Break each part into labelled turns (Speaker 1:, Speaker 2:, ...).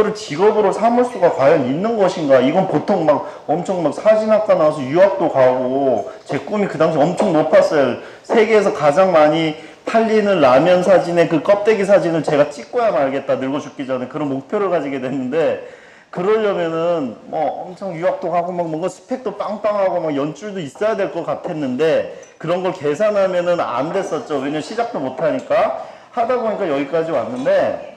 Speaker 1: 이거를 직업으로 삼을 수가 과연 있는 것인가? 이건 보통 막 엄청 막 사진학과 나와서 유학도 가고 제 꿈이 그 당시 엄청 높았어요. 세계에서 가장 많이 팔리는 라면 사진의 그 껍데기 사진을 제가 찍고야 말겠다. 늙어 죽기 전에 그런 목표를 가지게 됐는데 그러려면은 뭐 엄청 유학도 가고 막 뭔가 스펙도 빵빵하고 막 연줄도 있어야 될 것 같았는데 그런 걸 계산하면은 안 됐었죠. 왜냐면 시작도 못 하니까 하다 보니까 여기까지 왔는데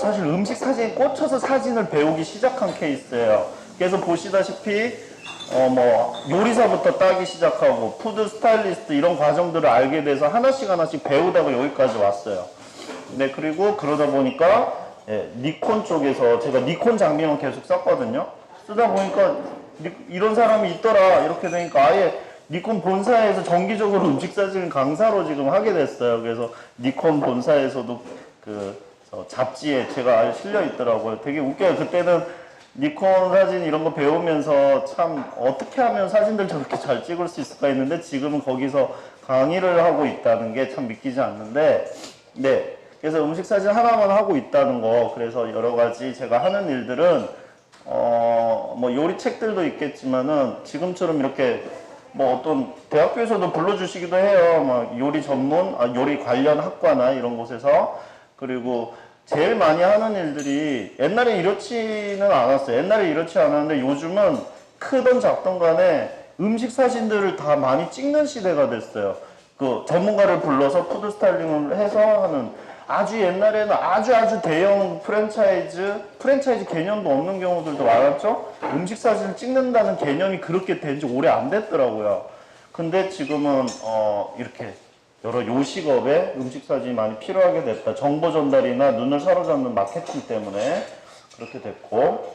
Speaker 1: 사실 음식 사진에 꽂혀서 사진을 배우기 시작한 케이스예요. 그래서 보시다시피 뭐 요리사부터 따기 시작하고 푸드 스타일리스트 이런 과정들을 알게 돼서 하나씩 하나씩 배우다가 여기까지 왔어요. 네, 그리고 그러다 보니까 니콘 쪽에서 제가 니콘 장비만 계속 썼거든요. 쓰다 보니까 이런 사람이 있더라 이렇게 되니까 아예 니콘 본사에서 정기적으로 음식 사진 강사로 지금 하게 됐어요. 그래서 니콘 본사에서도 그 잡지에 제가 아예 실려 있더라고요. 되게 웃겨요. 그때는 니콘 사진 이런 거 배우면서 참 어떻게 하면 사진들 저렇게 잘 찍을 수 있을까 했는데 지금은 거기서 강의를 하고 있다는 게 참 믿기지 않는데 네. 그래서 음식 사진 하나만 하고 있다는 거 그래서 여러 가지 제가 하는 일들은 뭐 요리 책들도 있겠지만은 지금처럼 이렇게 뭐 어떤 대학교에서도 불러주시기도 해요. 막 요리 전문, 요리 관련 학과나 이런 곳에서 그리고 제일 많이 하는 일들이 옛날에 이렇지는 않았어요. 옛날에 이렇지 않았는데 요즘은 크던 작던 간에 음식 사진들을 다 많이 찍는 시대가 됐어요. 그 전문가를 불러서 푸드 스타일링을 해서 하는 아주 옛날에는 아주 대형 프랜차이즈 개념도 없는 경우들도 많았죠. 음식 사진을 찍는다는 개념이 그렇게 된 지 오래 안 됐더라고요. 근데 지금은 이렇게 여러 요식업에 음식 사진이 많이 필요하게 됐다. 정보 전달이나 눈을 사로잡는 마케팅 때문에 그렇게 됐고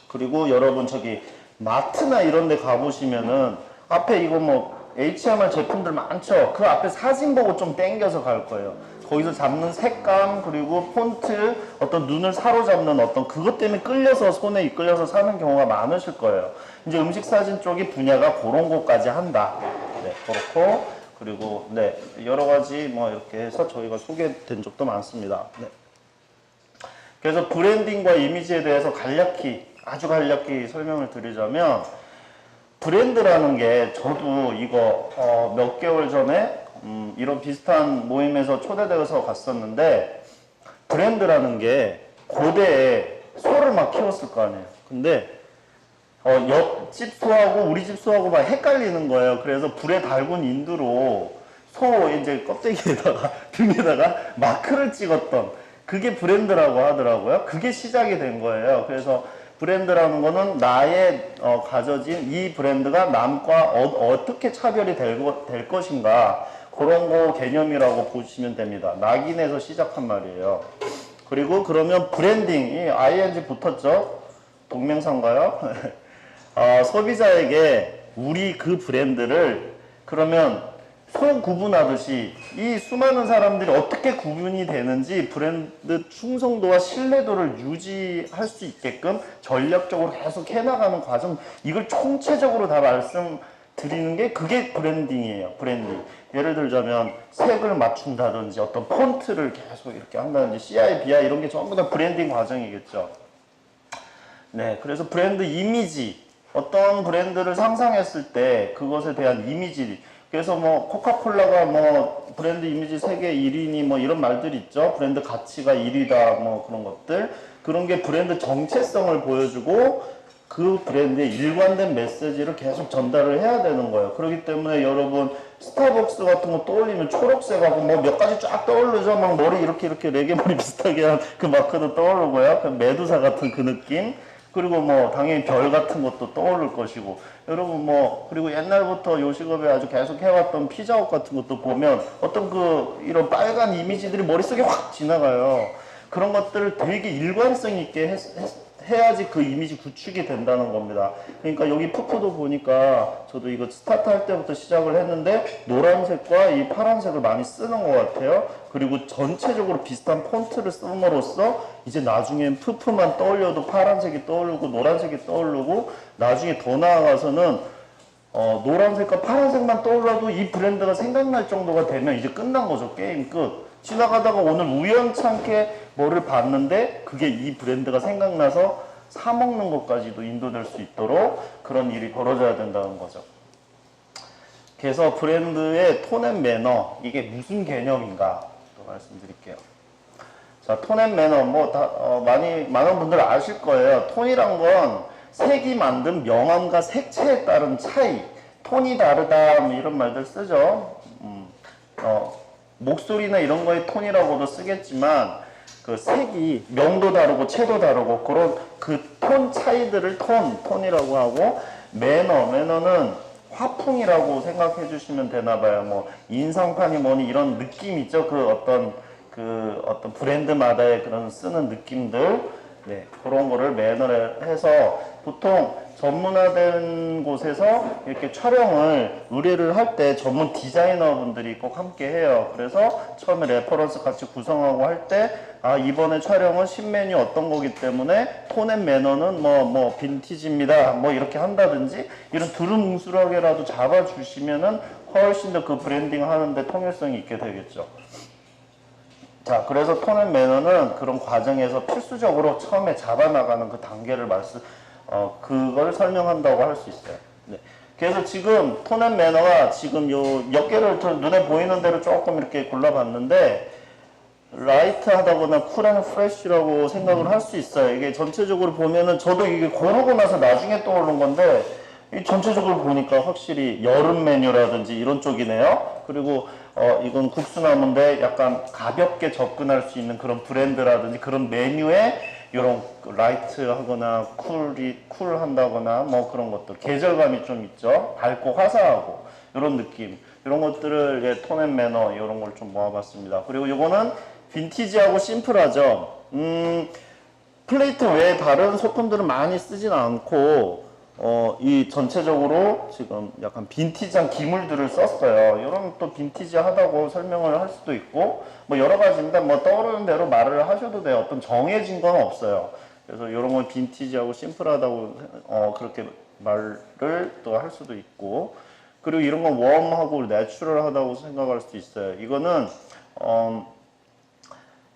Speaker 1: 그리고 여러분 저기 마트나 이런 데 가보시면은 앞에 이거 뭐 HMR 제품들 많죠. 그 앞에 사진 보고 좀 땡겨서 갈 거예요. 거기서 잡는 색감 그리고 폰트 어떤 눈을 사로잡는 어떤 그것 때문에 끌려서 손에 이끌려서 사는 경우가 많으실 거예요. 이제 음식 사진 쪽이 분야가 그런 것까지 한다. 네, 그렇고 그리고 네 여러 가지 뭐 이렇게 해서 저희가 소개된 적도 많습니다. 네. 그래서 브랜딩과 이미지에 대해서 아주 간략히 설명을 드리자면 브랜드라는 게 저도 이거 몇 개월 전에 이런 비슷한 모임에서 초대되어서 갔었는데 브랜드라는 게 고대에 소를 막 키웠을 거 아니에요. 근데 옆집 소하고 우리 집 소하고 막 헷갈리는 거예요. 그래서 불에 달군 인두로 소 이제 껍데기에다가 등에다가 마크를 찍었던 그게 브랜드라고 하더라고요. 그게 시작이 된 거예요. 그래서 브랜드라는 거는 나의 가져진 이 브랜드가 남과 어떻게 차별이 될 것인가 그런 거 개념이라고 보시면 됩니다. 낙인에서 시작한 말이에요. 그리고 그러면 브랜딩이 ing 붙었죠? 동명사인가요? 소비자에게 우리 그 브랜드를 그러면 소 구분하듯이 이 수많은 사람들이 어떻게 구분이 되는지 브랜드 충성도와 신뢰도를 유지할 수 있게끔 전략적으로 계속 해나가는 과정 이걸 총체적으로 다 말씀드리는 게 그게 브랜딩이에요. 브랜딩. 예를 들자면 색을 맞춘다든지 어떤 폰트를 계속 이렇게 한다든지 CI, BI 이런 게 전부 다 브랜딩 과정이겠죠. 네, 그래서 브랜드 이미지 어떤 브랜드를 상상했을 때 그것에 대한 이미지 그래서 뭐 코카콜라가 뭐 브랜드 이미지 세계 1위니 뭐 이런 말들이 있죠. 브랜드 가치가 1위다 뭐 그런 것들 그런 게 브랜드 정체성을 보여주고 그 브랜드의 일관된 메시지를 계속 전달을 해야 되는 거예요. 그렇기 때문에 여러분 스타벅스 같은 거 떠올리면 초록색하고 뭐 몇 가지 쫙 떠오르죠. 막 머리 이렇게 레게 머리 비슷하게 한 그 마크도 떠오르고요. 그 메두사 같은 그 느낌 그리고 뭐 당연히 별 같은 것도 떠오를 것이고 여러분 뭐 그리고 옛날부터 요식업에 아주 계속 해왔던 피자헛 같은 것도 보면 어떤 그 이런 빨간 이미지들이 머릿속에 확 지나가요. 그런 것들을 되게 일관성 있게 해야지 그 이미지 구축이 된다는 겁니다. 그러니까 여기 푸푸도 보니까 저도 이거 스타트 할 때부터 시작을 했는데 노란색과 이 파란색을 많이 쓰는 것 같아요. 그리고 전체적으로 비슷한 폰트를 씀으로써 이제 나중엔 푸푸만 떠올려도 파란색이 떠오르고 노란색이 떠오르고 나중에 더 나아가서는 노란색과 파란색만 떠올라도 이 브랜드가 생각날 정도가 되면 이제 끝난 거죠. 게임 끝. 지나가다가 오늘 우연찮게 뭐를 봤는데 그게 이 브랜드가 생각나서 사 먹는 것까지도 인도될 수 있도록 그런 일이 벌어져야 된다는 거죠. 그래서 브랜드의 톤 앤 매너, 이게 무슨 개념인가 또 말씀드릴게요. 자, 톤 앤 매너, 많은 분들 아실 거예요. 톤이란 건 색이 만든 명암과 색채에 따른 차이, 톤이 다르다, 뭐 이런 말들 쓰죠. 목소리나 이런 거의 톤이라고도 쓰겠지만, 그 색이 명도 다르고 채도 다르고 그런 그 톤 차이들을 톤이라고 하고, 매너는 화풍이라고 생각해 주시면 되나 봐요. 뭐 인상판이 뭐니 이런 느낌 있죠. 그 어떤 브랜드마다의 그런 쓰는 느낌들, 네, 그런 거를 매너를 해서 보통 전문화된 곳에서 이렇게 촬영을 의뢰를 할 때 전문 디자이너 분들이 꼭 함께 해요. 그래서 처음에 레퍼런스 같이 구성하고 할 때, 아, 이번에 촬영은 신메뉴 어떤 거기 때문에 톤 앤 매너는 뭐 빈티지입니다. 뭐 이렇게 한다든지 이런 두루뭉술하게라도 잡아주시면은 훨씬 더 그 브랜딩 하는데 통일성이 있게 되겠죠. 자, 그래서 톤 앤 매너는 그런 과정에서 필수적으로 처음에 잡아나가는 그 단계를 그걸 설명한다고 할 수 있어요. 네. 그래서 지금 톤 앤 매너가 지금 요 몇 개를 눈에 보이는 대로 조금 이렇게 골라봤는데, 라이트하다거나 쿨 앤 프레쉬라고 생각을 할 수 있어요. 이게 전체적으로 보면은 저도 이게 고르고 나서 나중에 떠오른 건데, 이 전체적으로 보니까 확실히 여름 메뉴라든지 이런 쪽이네요. 그리고 이건 국수나무인데 약간 가볍게 접근할 수 있는 그런 브랜드라든지 그런 메뉴에 이런 라이트하거나 쿨한다거나 뭐 그런 것들, 계절감이 좀 있죠. 밝고 화사하고 이런 느낌, 이런 것들을 톤 앤 매너 이런 걸 좀 모아봤습니다. 그리고 이거는 빈티지하고 심플하죠. 플레이트 외에 다른 소품들은 많이 쓰진 않고 이 전체적으로 지금 약간 빈티지한 기물들을 썼어요. 이런 또 빈티지하다고 설명을 할 수도 있고 뭐 여러 가지입니다. 뭐 떠오르는 대로 말을 하셔도 돼요. 어떤 정해진 건 없어요. 그래서 이런 건 빈티지하고 심플하다고 그렇게 말을 또 할 수도 있고, 그리고 이런 건 웜하고 내추럴하다고 생각할 수도 있어요. 이거는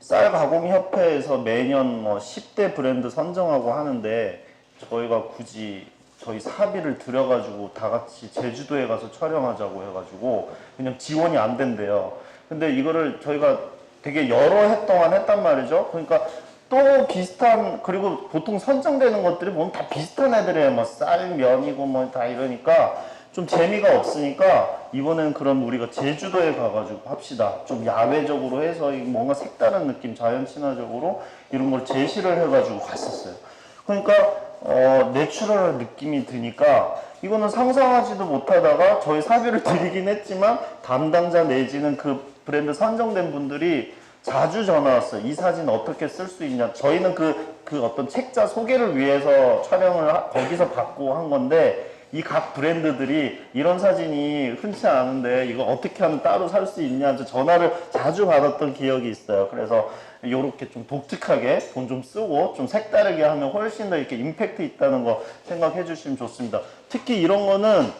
Speaker 1: 쌀 가공협회에서 매년 10대 브랜드 선정하고 하는데, 저희가 굳이 저희 사비를 들여가지고 다 같이 제주도에 가서 촬영하자고 해가지고 그냥 지원이 안 된대요. 근데 이거를 저희가 되게 여러 해 동안 했단 말이죠. 그러니까 또 비슷한, 그리고 보통 선정되는 것들이 보면 다 비슷한 애들이에요. 뭐 쌀, 면이고 뭐 다 이러니까 좀 재미가 없으니까 이번엔 그럼 우리가 제주도에 가가지고 합시다. 좀 야외적으로 해서 뭔가 색다른 느낌, 자연 친화적으로 이런 걸 제시를 해가지고 갔었어요. 그러니까 내추럴한 느낌이 드니까 이거는 상상하지도 못하다가 저희 사비를 드리긴 했지만 담당자 내지는 그 브랜드 선정된 분들이 자주 전화 왔어요. 이 사진 어떻게 쓸 수 있냐. 저희는 그 어떤 책자 소개를 위해서 촬영을 거기서 받고 한 건데, 이 각 브랜드들이 이런 사진이 흔치 않은데 이거 어떻게 하면 따로 살 수 있냐 전화를 자주 받았던 기억이 있어요. 그래서 요렇게 좀 독특하게 돈 좀 쓰고 좀 색다르게 하면 훨씬 더 이렇게 임팩트 있다는 거 생각해 주시면 좋습니다. 특히 이런 거는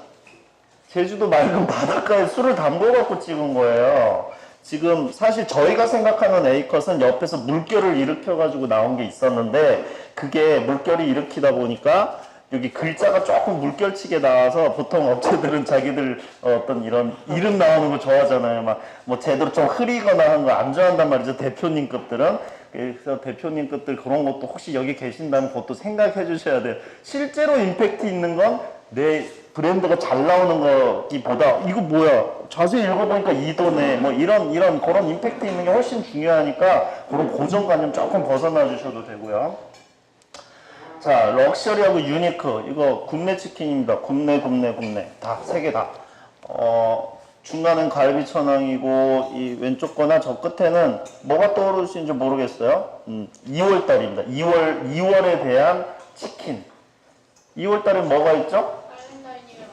Speaker 1: 제주도 맑은 바닷가에 술을 담궈 갖고 찍은 거예요. 지금 사실 저희가 생각하는 A컷은 옆에서 물결을 일으켜 가지고 나온 게 있었는데, 그게 물결이 일으키다 보니까 여기 글자가 조금 물결치게 나와서, 보통 업체들은 자기들 어떤 이런 이름 나오는 거 좋아하잖아요. 막 뭐 제대로 좀 흐리거나 하는 거 안 좋아한단 말이죠. 대표님급들은. 그래서 대표님급들 그런 것도 혹시 여기 계신다면 그것도 생각해 주셔야 돼요. 실제로 임팩트 있는 건 내 브랜드가 잘 나오는 거기보다 이거 뭐야 자세히 읽어보니까 이도네 뭐 이런 그런 임팩트 있는 게 훨씬 중요하니까 그런 고정관념 조금 벗어나 주셔도 되고요. 자, 럭셔리하고 유니크, 이거 굽네 치킨입니다. 굽네 다, 세 개 다. 중간은 갈비천왕이고 이 왼쪽 거나 저 끝에는 뭐가 떠오르시는지 모르겠어요. 2월달입니다. 2월에 대한 치킨. 2월달에 뭐가 있죠?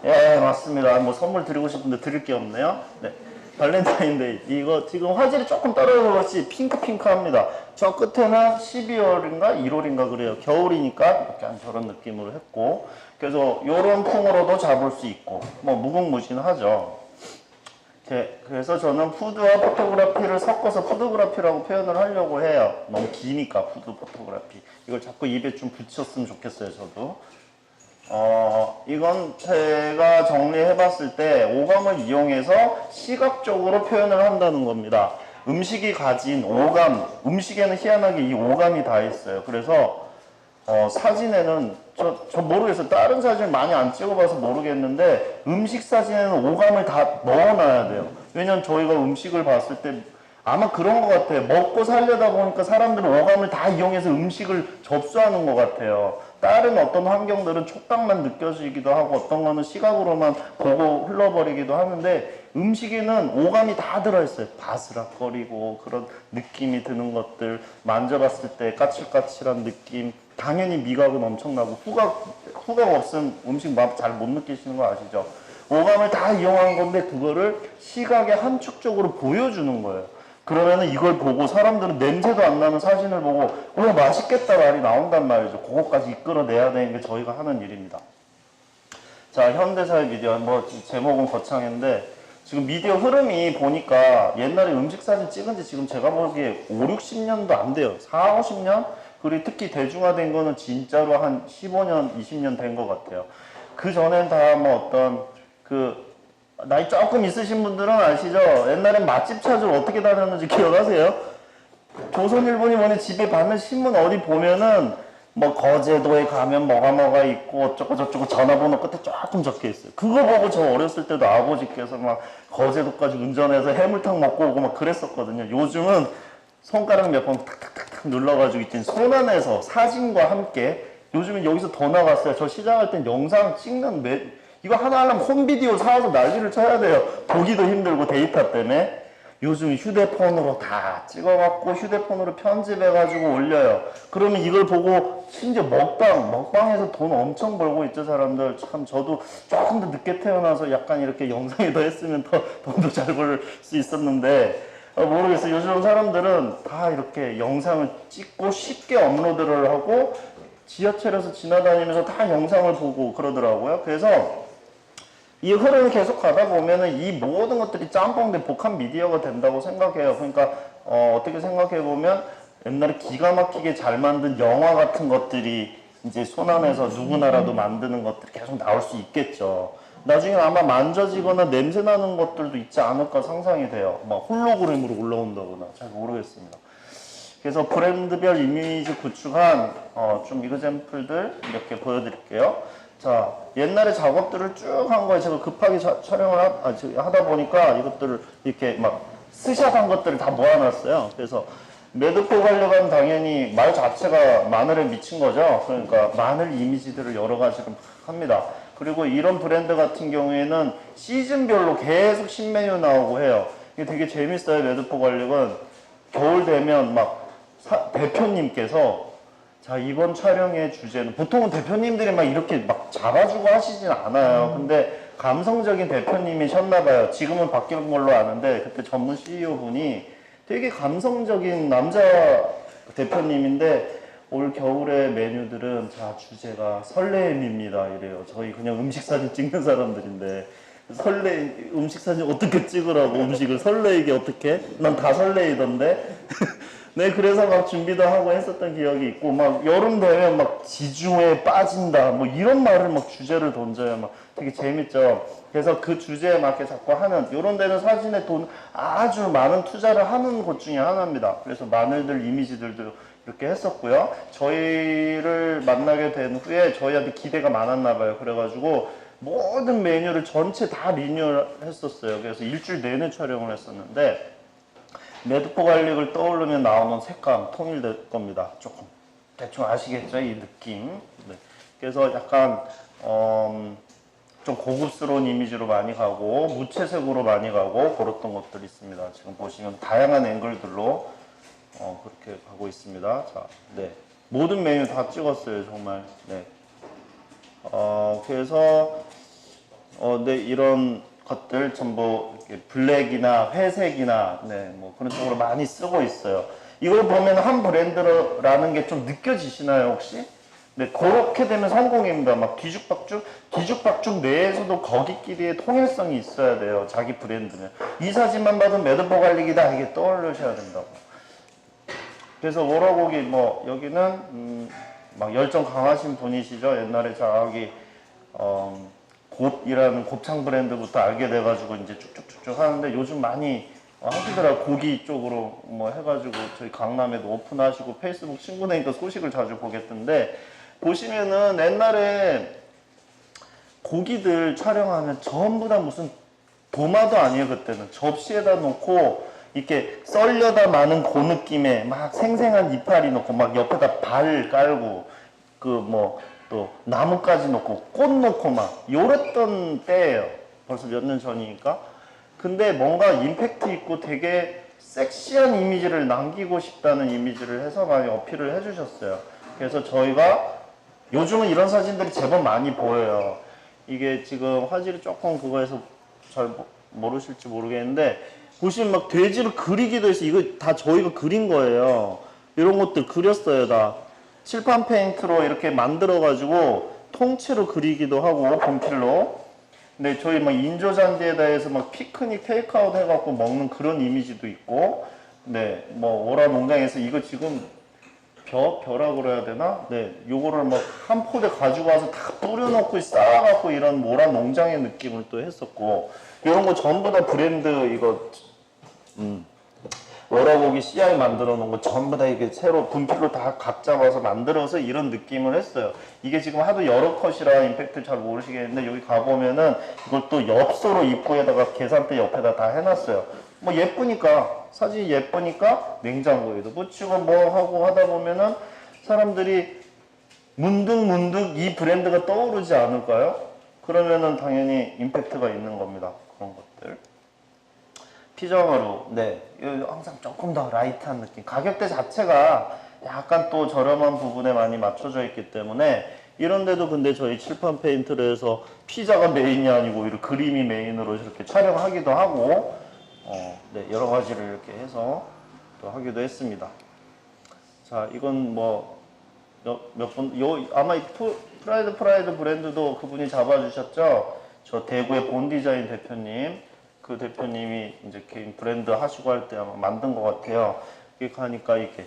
Speaker 1: 예, 맞습니다. 뭐 선물 드리고 싶은데 드릴 게 없네요. 네. 발렌타인데이. 이거 지금 화질이 조금 떨어져서 그렇지 핑크합니다. 저 끝에는 12월인가 1월인가 그래요. 겨울이니까 약간 저런 느낌으로 했고, 그래서 요런 풍으로도 잡을 수 있고 뭐 무궁무진하죠. 그래서 저는 푸드와 포토그래피를 섞어서 푸드그래피라고 표현을 하려고 해요. 너무 기니까 푸드 포토그래피. 이걸 자꾸 입에 좀 붙였으면 좋겠어요, 저도. 이건 제가 정리해봤을 때 오감을 이용해서 시각적으로 표현을 한다는 겁니다. 음식이 가진 오감, 음식에는 희한하게 이 오감이 다 있어요. 그래서 사진에는 저 모르겠어요. 다른 사진을 많이 안 찍어봐서 모르겠는데 음식 사진에는 오감을 다 넣어놔야 돼요. 왜냐면 저희가 음식을 봤을 때 아마 그런 것 같아요. 먹고 살려다 보니까 사람들은 오감을 다 이용해서 음식을 접수하는 것 같아요. 다른 어떤 환경들은 촉각만 느껴지기도 하고 어떤 거는 시각으로만 보고 흘러버리기도 하는데 음식에는 오감이 다 들어있어요. 바스락거리고 그런 느낌이 드는 것들, 만져봤을 때 까칠까칠한 느낌, 당연히 미각은 엄청나고 후각 없으면 음식 맛 잘 못 느끼시는 거 아시죠? 오감을 다 이용한 건데 그거를 시각의 한 축적으로 보여주는 거예요. 그러면은 이걸 보고 사람들은 냄새도 안 나는 사진을 보고 맛있겠다 말이 나온단 말이죠. 그거까지 이끌어내야 되는 게 저희가 하는 일입니다. 자, 현대사의 미디어, 제목은 거창한데 지금 미디어 흐름이 보니까 옛날에 음식 사진 찍은 지 지금 제가 보기에 5, 60년도 안 돼요. 4, 50년? 그리고 특히 대중화된 거는 진짜로 한 15년, 20년 된 것 같아요. 그 전엔 다 어떤 나이 조금 있으신 분들은 아시죠? 옛날엔 맛집 찾으러 어떻게 다녔는지 기억하세요? 조선일보니 뭐니 집에 받는 신문 어디 보면은 거제도에 가면 뭐가 있고 어쩌고 저쩌고 전화번호 끝에 조금 적혀 있어요. 그거 보고 저 어렸을 때도 아버지께서 거제도까지 운전해서 해물탕 먹고 오고 그랬었거든요. 요즘은 손가락 몇 번 탁탁탁탁 눌러가지고 있던 손안에서 사진과 함께 요즘은 여기서 더 나갔어요. 저 시작할 땐 영상 찍는 이거 하나 하려면 홈비디오 사와서 난리를 쳐야 돼요. 보기도 힘들고 데이터 때문에. 요즘 휴대폰으로 다 찍어갖고 휴대폰으로 편집해가지고 올려요. 그러면 이걸 보고 심지어 먹방에서 돈 엄청 벌고 있죠, 사람들. 참 저도 조금 더 늦게 태어나서 약간 이렇게 영상에 더 했으면 더 돈도 잘 벌 수 있었는데 모르겠어요. 요즘 사람들은 다 이렇게 영상을 찍고 쉽게 업로드를 하고 지하철에서 지나다니면서 다 영상을 보고 그러더라고요. 그래서 이 흐름을 계속 가다 보면은 이 모든 것들이 짬뽕된 복합 미디어가 된다고 생각해요. 그러니까 어떻게 생각해 보면 옛날에 기가 막히게 잘 만든 영화 같은 것들이 이제 손안에서 누구나라도 만드는 것들이 계속 나올 수 있겠죠. 나중에 아마 만져지거나 냄새 나는 것들도 있지 않을까 상상이 돼요. 홀로그램으로 올라온다거나 잘 모르겠습니다. 그래서 브랜드별 이미지 구축한 좀 이그젬플들 이렇게 보여드릴게요. 자, 옛날에 작업들을 쭉 한 거예요. 제가 급하게 촬영을 하다 보니까 이것들을 이렇게 스샷한 것들을 다 모아놨어요. 그래서 매드포 관리관 당연히 말 자체가 마늘에 미친 거죠. 그러니까 마늘 이미지들을 여러 가지로 합니다. 그리고 이런 브랜드 같은 경우에는 시즌별로 계속 신메뉴 나오고 해요. 이게 되게 재밌어요. 매드포 관리관 겨울 되면 대표님께서 자, 이번 촬영의 주제는 보통은 대표님들이 이렇게 잡아주고 하시진 않아요. 근데 감성적인 대표님이셨나봐요. 지금은 바뀐 걸로 아는데 그때 전문 CEO 분이 되게 감성적인 남자 대표님인데 올 겨울의 메뉴들은 자, 주제가 설레임입니다 이래요. 저희 그냥 음식 사진 찍는 사람들인데 음식 사진 어떻게 찍으라고 음식을 설레이게 어떻게? 난 다 설레이던데. 네, 그래서 준비도 하고 했었던 기억이 있고, 여름 되면 지중해에 빠진다, 이런 말을 주제를 던져요. 되게 재밌죠. 그래서 그 주제에 맞게 자꾸 하는, 이런 데는 사진에 돈 아주 많은 투자를 하는 곳 중에 하나입니다. 그래서 마늘들, 이미지들도 이렇게 했었고요. 저희를 만나게 된 후에 저희한테 기대가 많았나 봐요. 그래가지고 모든 메뉴를 전체 다 리뉴얼 했었어요. 그래서 일주일 내내 촬영을 했었는데, 매드포 갈릭을 떠오르면 나오는 색감 통일될 겁니다. 조금 대충 아시겠죠? 이 느낌. 네. 그래서 약간 좀 고급스러운 이미지로 많이 가고 무채색으로 많이 가고 그랬던 것들이 있습니다. 지금 보시면 다양한 앵글들로 그렇게 가고 있습니다. 자, 네. 모든 메뉴 다 찍었어요, 정말. 네. 그래서 네, 이런 것들 전부 이렇게 블랙이나 회색이나 그런 쪽으로 많이 쓰고 있어요. 이걸 보면 한 브랜드라는 게 좀 느껴지시나요, 혹시? 네, 그렇게 되면 성공입니다. 막 뒤죽박죽 내에서도 거기끼리의 통일성이 있어야 돼요. 자기 브랜드는. 이 사진만 봐도 매듭포 관리기다 이게 떠올리셔야 된다고. 그래서 워라고기 뭐 여기는 막 열정 강하신 분이시죠. 옛날에 저기 곱이라는 곱창 브랜드부터 알게 돼가지고 이제 쭉쭉쭉쭉 하는데 요즘 많이 하시더라. 고기 쪽으로 뭐 해가지고 저희 강남에도 오픈하시고 페이스북 친구 되니까 소식을 자주 보겠던데 보시면은 옛날에 고기들 촬영하면 전부 다 무슨 도마도 아니에요. 그때는 접시에다 놓고 이렇게 썰려다 마는 그 느낌에 막 생생한 이파리 놓고 막 옆에다 발 깔고 그 뭐 또 나무까지 놓고 꽃 놓고 막 요랬던 때예요. 벌써 몇 년 전이니까. 근데 뭔가 임팩트 있고 되게 섹시한 이미지를 남기고 싶다는 이미지를 해서 많이 어필을 해주셨어요. 그래서 저희가 요즘은 이런 사진들이 제법 많이 보여요. 이게 지금 화질이 조금 그거에서 잘 모르실지 모르겠는데 보시면 막 돼지를 그리기도 해서 이거 다 저희가 그린 거예요. 이런 것들 그렸어요. 다 칠판 페인트로 이렇게 만들어 가지고 통째로 그리기도 하고 분필로. 근데 저희 막 인조잔디에 대해서 막 피크닉 테이크아웃 해갖고 먹는 그런 이미지도 있고, 네, 뭐 오라 농장에서 이거 지금 벼라고 그래야 되나? 네, 요거를 막 한 포대 가지고 와서 다 뿌려놓고 쌓아갖고 이런 오라 농장의 느낌을 또 했었고, 이런 거 전부 다 브랜드 이거 워라고기 CI 만들어 놓은 거 전부 다 이게 새로 분필로 다 각 잡아서 만들어서 이런 느낌을 했어요. 이게 지금 하도 여러 컷이라 임팩트 잘 모르시겠는데 여기 가보면은 이걸 또 엽서로 입구에다가 계산대 옆에다 다 해놨어요. 뭐 예쁘니까 사진이 예쁘니까 냉장고에도 붙이고 뭐 하고 하다 보면은 사람들이 문득 이 브랜드가 떠오르지 않을까요? 그러면은 당연히 임팩트가 있는 겁니다. 그런 것들. 피정으로, 네, 항상 조금 더 라이트한 느낌. 가격대 자체가 약간 또 저렴한 부분에 많이 맞춰져 있기 때문에 이런데도 근데 저희 칠판 페인트를 해서 피자가 메인이 아니고 이렇게 그림이 메인으로 이렇게 촬영하기도 하고, 네, 여러 가지를 이렇게 해서 또 하기도 했습니다. 자, 이건 뭐 몇 분, 아마 이 프라이드 브랜드도 그분이 잡아주셨죠? 저 대구의 본디자인 대표님. 그 대표님이 이제 개인 브랜드 하시고 할 때 아마 만든 것 같아요. 이렇게 하니까 이게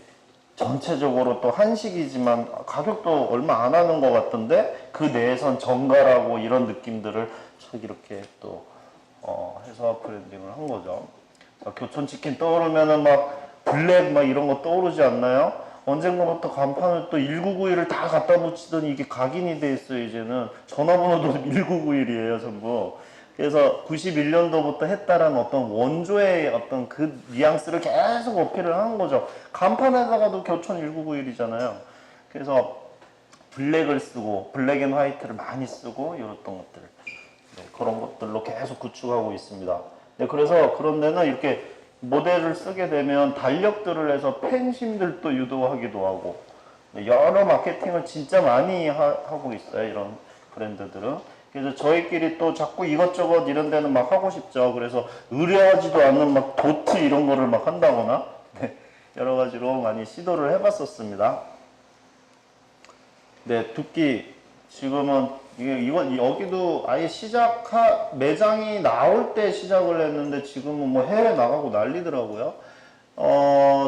Speaker 1: 전체적으로 또 한식이지만 가격도 얼마 안 하는 것 같던데 그 내에선 정갈하고 이런 느낌들을 촥 이렇게 또 해서 브랜딩을 한 거죠. 교촌치킨 떠오르면은 막 블랙 막 이런 거 떠오르지 않나요? 언젠가부터 간판을 또 1991을 다 갖다 붙이더니 이게 각인이 돼 있어요. 이제는 전화번호도 1991이에요 전부. 그래서 91년도부터 했다라는 어떤 원조의 어떤 그 뉘앙스를 계속 어필을 하는 거죠. 간판에다가도 교촌 1991이잖아요. 그래서 블랙을 쓰고 블랙 앤 화이트를 많이 쓰고 이랬던 것들, 네, 그런 것들로 계속 구축하고 있습니다. 네, 그래서 그런 데는 이렇게 모델을 쓰게 되면 달력들을 해서 팬심들도 유도하기도 하고, 네, 여러 마케팅을 진짜 많이 하고 있어요. 이런 브랜드들은. 그래서 저희끼리 또 자꾸 이것저것 이런 데는 막 하고 싶죠. 그래서 의뢰하지도 않는 막 도트 이런 거를 막 한다거나, 네, 여러 가지로 많이 시도를 해봤었습니다. 네, 두끼 지금은 이건 여기도 아예 매장이 나올 때 시작을 했는데 지금은 뭐 해외 나가고 난리더라고요.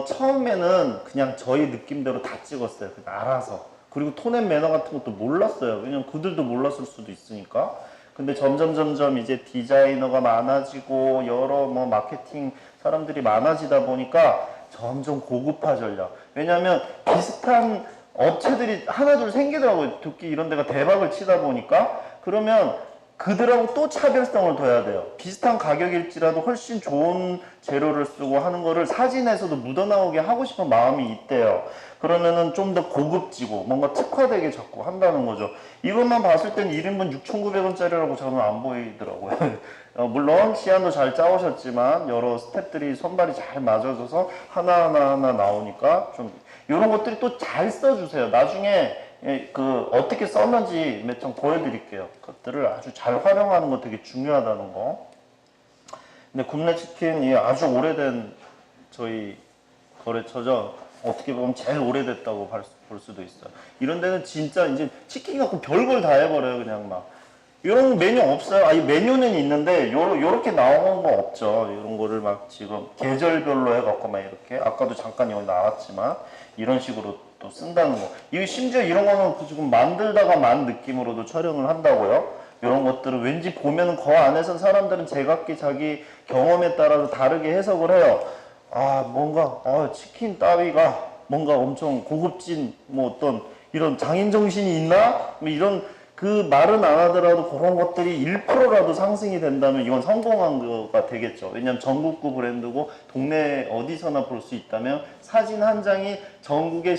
Speaker 1: 처음에는 그냥 저희 느낌대로 다 찍었어요. 그냥 알아서. 그리고 톤앤 매너 같은 것도 몰랐어요. 왜냐면 그들도 몰랐을 수도 있으니까. 근데 점점 이제 디자이너가 많아지고 여러 뭐 마케팅 사람들이 많아지다 보니까 점점 고급화 전략. 왜냐면 비슷한 업체들이 하나둘 생기더라고요. 두끼 이런 데가 대박을 치다 보니까. 그러면 그들하고 또 차별성을 둬야 돼요. 비슷한 가격일지라도 훨씬 좋은 재료를 쓰고 하는 거를 사진에서도 묻어나오게 하고 싶은 마음이 있대요. 그러면은 좀 더 고급지고 뭔가 특화되게 자꾸 한다는 거죠. 이것만 봤을 땐 1인분 6,900원짜리라고 저는 안 보이더라고요. 물론 시안도 잘 짜오셨지만 여러 스태프들이 손발이 잘 맞아져서 하나하나 나오니까 좀 이런 것들이 또 잘 써주세요. 나중에 그 어떻게 썼는지 몇 장 보여드릴게요. 그것들을 아주 잘 활용하는 거 되게 중요하다는 거. 근데 굽네 치킨이 아주 오래된 저희 거래처죠. 어떻게 보면 제일 오래됐다고 볼 수도 있어요. 이런 데는 진짜 이제 치킨 갖고 별걸 다 해버려요. 그냥 막. 이런 메뉴 없어요. 아니 메뉴는 있는데 요렇게 나오는 거 없죠. 이런 거를 막 지금 계절별로 해갖고 막 이렇게 아까도 잠깐 여기 나왔지만 이런 식으로 또 쓴다는 거. 이게 심지어 이런 거는 지금 만들다가 만 느낌으로도 촬영을 한다고요. 이런 것들은 왠지 보면은 그 안에서 사람들은 제각기 자기 경험에 따라서 다르게 해석을 해요. 아 뭔가 치킨 따위가 뭔가 엄청 고급진 뭐 어떤 이런 장인 정신이 있나? 뭐 이런 그 말은 안 하더라도 그런 것들이 1%라도 상승이 된다면 이건 성공한 거가 되겠죠. 왜냐하면 전국구 브랜드고 동네 어디서나 볼 수 있다면 사진 한 장이 전국의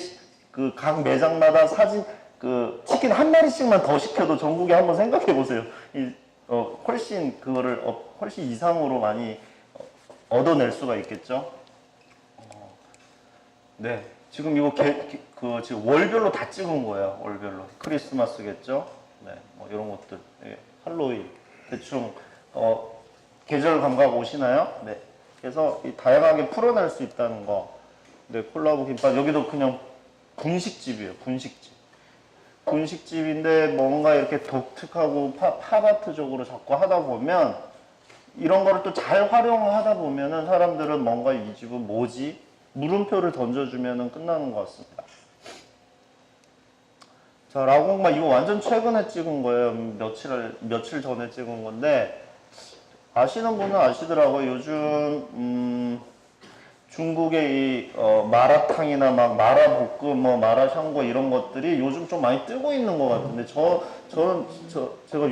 Speaker 1: 그 각 매장마다 사진 그 치킨 한 마리씩만 더 시켜도 전국에 한번 생각해 보세요. 훨씬 그거를 훨씬 이상으로 많이 얻어낼 수가 있겠죠. 네, 지금 이거 지금 월별로 다 찍은 거예요. 월별로 크리스마스겠죠. 네, 뭐 이런 것들, 네, 할로윈 대충 계절 감각 오시나요? 네, 그래서 다양하게 풀어낼 수 있다는 거. 네, 콜라보 김밥 여기도 그냥 분식집이에요. 분식집인데 뭔가 이렇게 독특하고 팝아트적으로 자꾸 하다 보면 이런 거를 또 잘 활용하다 보면은 사람들은 뭔가 이 집은 뭐지? 물음표를 던져주면은 끝나는 것 같습니다. 자, 라공마 이거 완전 최근에 찍은 거예요. 며칠 전에 찍은 건데 아시는 분은 아시더라고요. 요즘 중국의 이 마라탕이나 막 마라볶음, 뭐 마라샹궈 이런 것들이 요즘 좀 많이 뜨고 있는 것 같은데 제가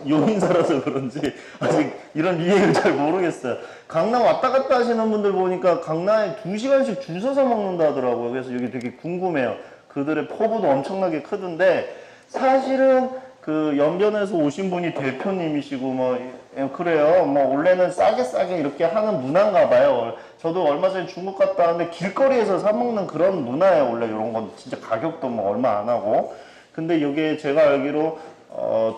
Speaker 1: 용인사라서 그런지 아직 이런 이해를 잘 모르겠어요. 강남 왔다 갔다 하시는 분들 보니까 강남에 2시간씩 줄 서서 먹는다 하더라고요. 그래서 여기 되게 궁금해요. 그들의 포부도 엄청나게 크던데 사실은 그 연변에서 오신 분이 대표님이시고 뭐 그래요. 뭐 원래는 싸게 이렇게 하는 문화인가 봐요. 저도 얼마 전에 중국 갔다 왔는데 길거리에서 사 먹는 그런 문화예요. 원래 이런 건 진짜 가격도 뭐 얼마 안 하고. 근데 이게 제가 알기로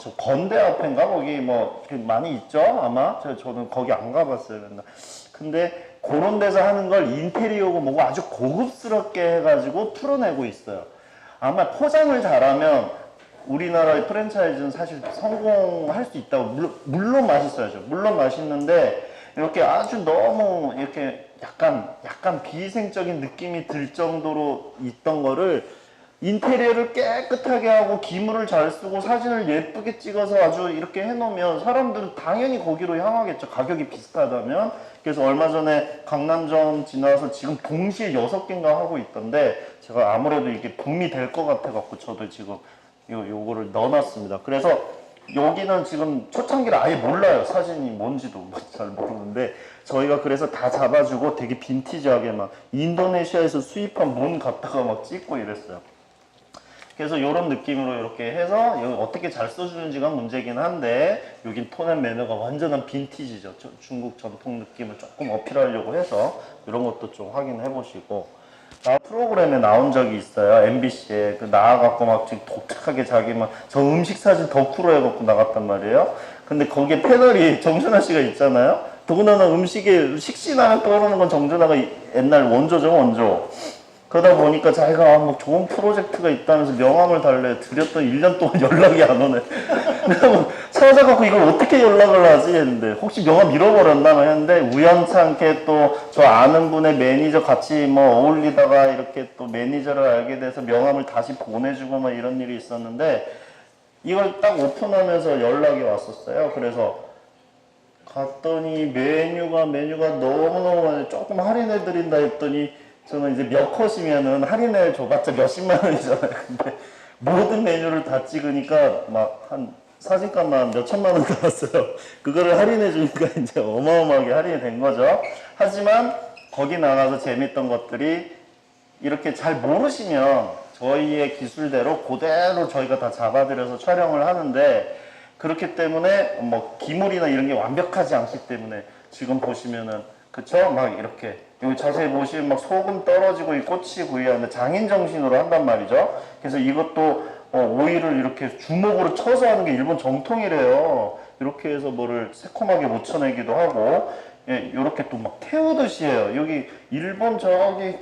Speaker 1: 저 건대 앞인가 거기 뭐 많이 있죠 아마. 저는 거기 안 가봤어요 맨날. 근데 그런 데서 하는 걸 인테리어고 뭐고 아주 고급스럽게 해가지고 풀어내고 있어요. 아마 포장을 잘하면 우리나라의 프랜차이즈는 사실 성공할 수 있다고. 물론 맛있어야죠. 물론 맛있는데 이렇게 아주 너무 이렇게 약간 비위생적인 느낌이 들 정도로 있던 거를 인테리어를 깨끗하게 하고 기물을 잘 쓰고 사진을 예쁘게 찍어서 아주 이렇게 해놓으면 사람들은 당연히 거기로 향하겠죠. 가격이 비슷하다면. 그래서 얼마 전에 강남점 지나서 지금 동시에 6개인가 하고 있던데 제가 아무래도 이게 붐이 될 것 같아 갖고 저도 지금 요거를 넣어놨습니다. 그래서 여기는 지금 초창기를 아예 몰라요. 사진이 뭔지도 잘 모르는데 저희가 그래서 다 잡아주고 되게 빈티지하게 막 인도네시아에서 수입한 문 갖다가 막 찍고 이랬어요. 그래서 이런 느낌으로 이렇게 해서 여기 어떻게 잘 써주는지가 문제긴 한데 여긴 톤앤 매너가 완전한 빈티지죠. 중국 전통 느낌을 조금 어필하려고 해서 이런 것도 좀 확인해 보시고. 프로그램에 나온 적이 있어요. MBC에 나와갖고 막 독특하게 자기 막 저 음식 사진 덕후로 해갖고 나갔단 말이에요. 근데 거기에 패널이 정준하 씨가 있잖아요. 더군다나 음식에 식신하면 떠오르는 건 정준하가 옛날 원조죠, 원조. 그러다 보니까 자기가 뭐 좋은 프로젝트가 있다면서 명함을 달래 드렸더니 1년 동안 연락이 안 오네. 그러면 찾아갖고 이걸 어떻게 연락을 하지 했는데 혹시 명함 잃어버렸나 했는데 우연찮게 또 저 아는 분의 매니저 같이 뭐 어울리다가 이렇게 또 매니저를 알게 돼서 명함을 다시 보내주고 뭐 이런 일이 있었는데 이걸 딱 오픈하면서 연락이 왔었어요. 그래서 갔더니 메뉴가 너무너무 많아요. 조금 할인해 드린다 했더니 저는 이제 몇 컷이면은 할인해 줘봤자 몇십만 원이잖아요. 근데 모든 메뉴를 다 찍으니까 막 한 사진값만 몇천만 원 나왔어요. 그거를 할인해 주니까 이제 어마어마하게 할인이 된 거죠. 하지만 거기 나가서 재밌던 것들이 이렇게 잘 모르시면 저희의 기술대로 그대로 저희가 다 잡아들여서 촬영을 하는데 그렇기 때문에 뭐 기물이나 이런 게 완벽하지 않기 때문에 지금 보시면은 그쵸? 막 이렇게 여기 자세히 보시면 막 소금 떨어지고 이 꼬치 구이하는데 장인 정신으로 한단 말이죠. 그래서 이것도 오이를 이렇게 주먹으로 쳐서 하는 게 일본 정통이래요. 이렇게 해서 뭐를 새콤하게 묻혀내기도 하고 이렇게 또 막 태우듯이 해요. 여기 일본 저기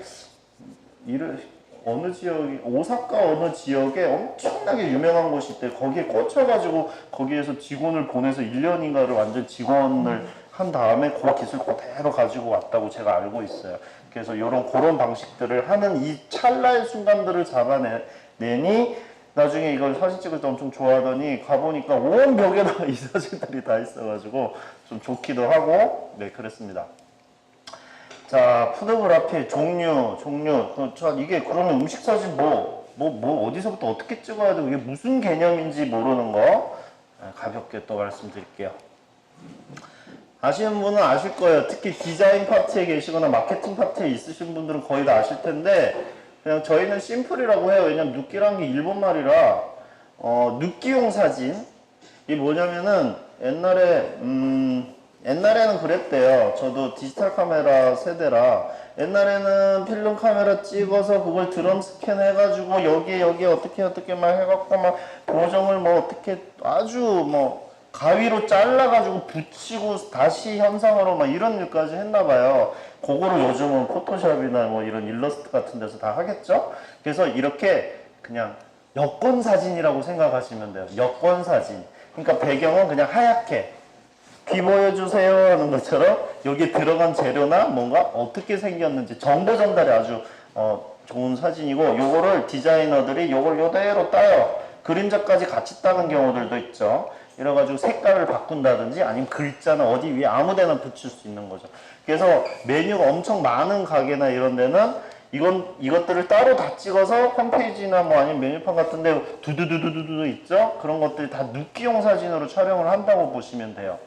Speaker 1: 어느 지역이 오사카 어느 지역에 엄청나게 유명한 곳이 있대. 거기에 꽂혀가지고 거기에서 직원을 보내서 1년인가를 완전 직원을 한 다음에 그 기술 그대로 가지고 왔다고 제가 알고 있어요. 그래서 그런 방식들을 하는 이 찰나의 순간들을 잡아내니 나중에 이걸 사진 찍을 때 엄청 좋아하더니 가보니까 온 벽에다가 이 사진들이 다 있어가지고 좀 좋기도 하고 네 그랬습니다. 자, 푸드그래피 종류. 이게 그러면 음식 사진 어디서부터 어떻게 찍어야 되고 이게 무슨 개념인지 모르는 거 가볍게 또 말씀드릴게요. 아시는 분은 아실 거예요. 특히 디자인 파트에 계시거나 마케팅 파트에 있으신 분들은 거의 다 아실 텐데 그냥 저희는 심플이라고 해요. 왜냐면 눕기란 게 일본말이라 눕기용 사진 이 뭐냐면은 옛날에는 그랬대요. 저도 디지털 카메라 세대라 옛날에는 필름 카메라 찍어서 그걸 드럼 스캔 해가지고 여기에 어떻게 막 해갖고 막 보정을 뭐 어떻게 아주 뭐 가위로 잘라가지고 붙이고 다시 현상으로 막 이런 일까지 했나봐요. 그거를 요즘은 포토샵이나 뭐 이런 일러스트 같은 데서 다 하겠죠? 그래서 이렇게 그냥 여권 사진이라고 생각하시면 돼요. 여권 사진. 그러니까 배경은 그냥 하얗게 귀 보여주세요 하는 것처럼 여기에 들어간 재료나 뭔가 어떻게 생겼는지 정보 전달이 아주 좋은 사진이고 요거를 디자이너들이 요걸 요대로 따요. 그림자까지 같이 따는 경우들도 있죠. 이래가지고 색깔을 바꾼다든지 아니면 글자나 어디 위에 아무데나 붙일 수 있는 거죠. 그래서 메뉴가 엄청 많은 가게나 이런 데는 이것들을 따로 다 찍어서 홈페이지나 뭐 아니면 메뉴판 같은 데 두두두두두두 있죠? 그런 것들이 다 눕기용 사진으로 촬영을 한다고 보시면 돼요.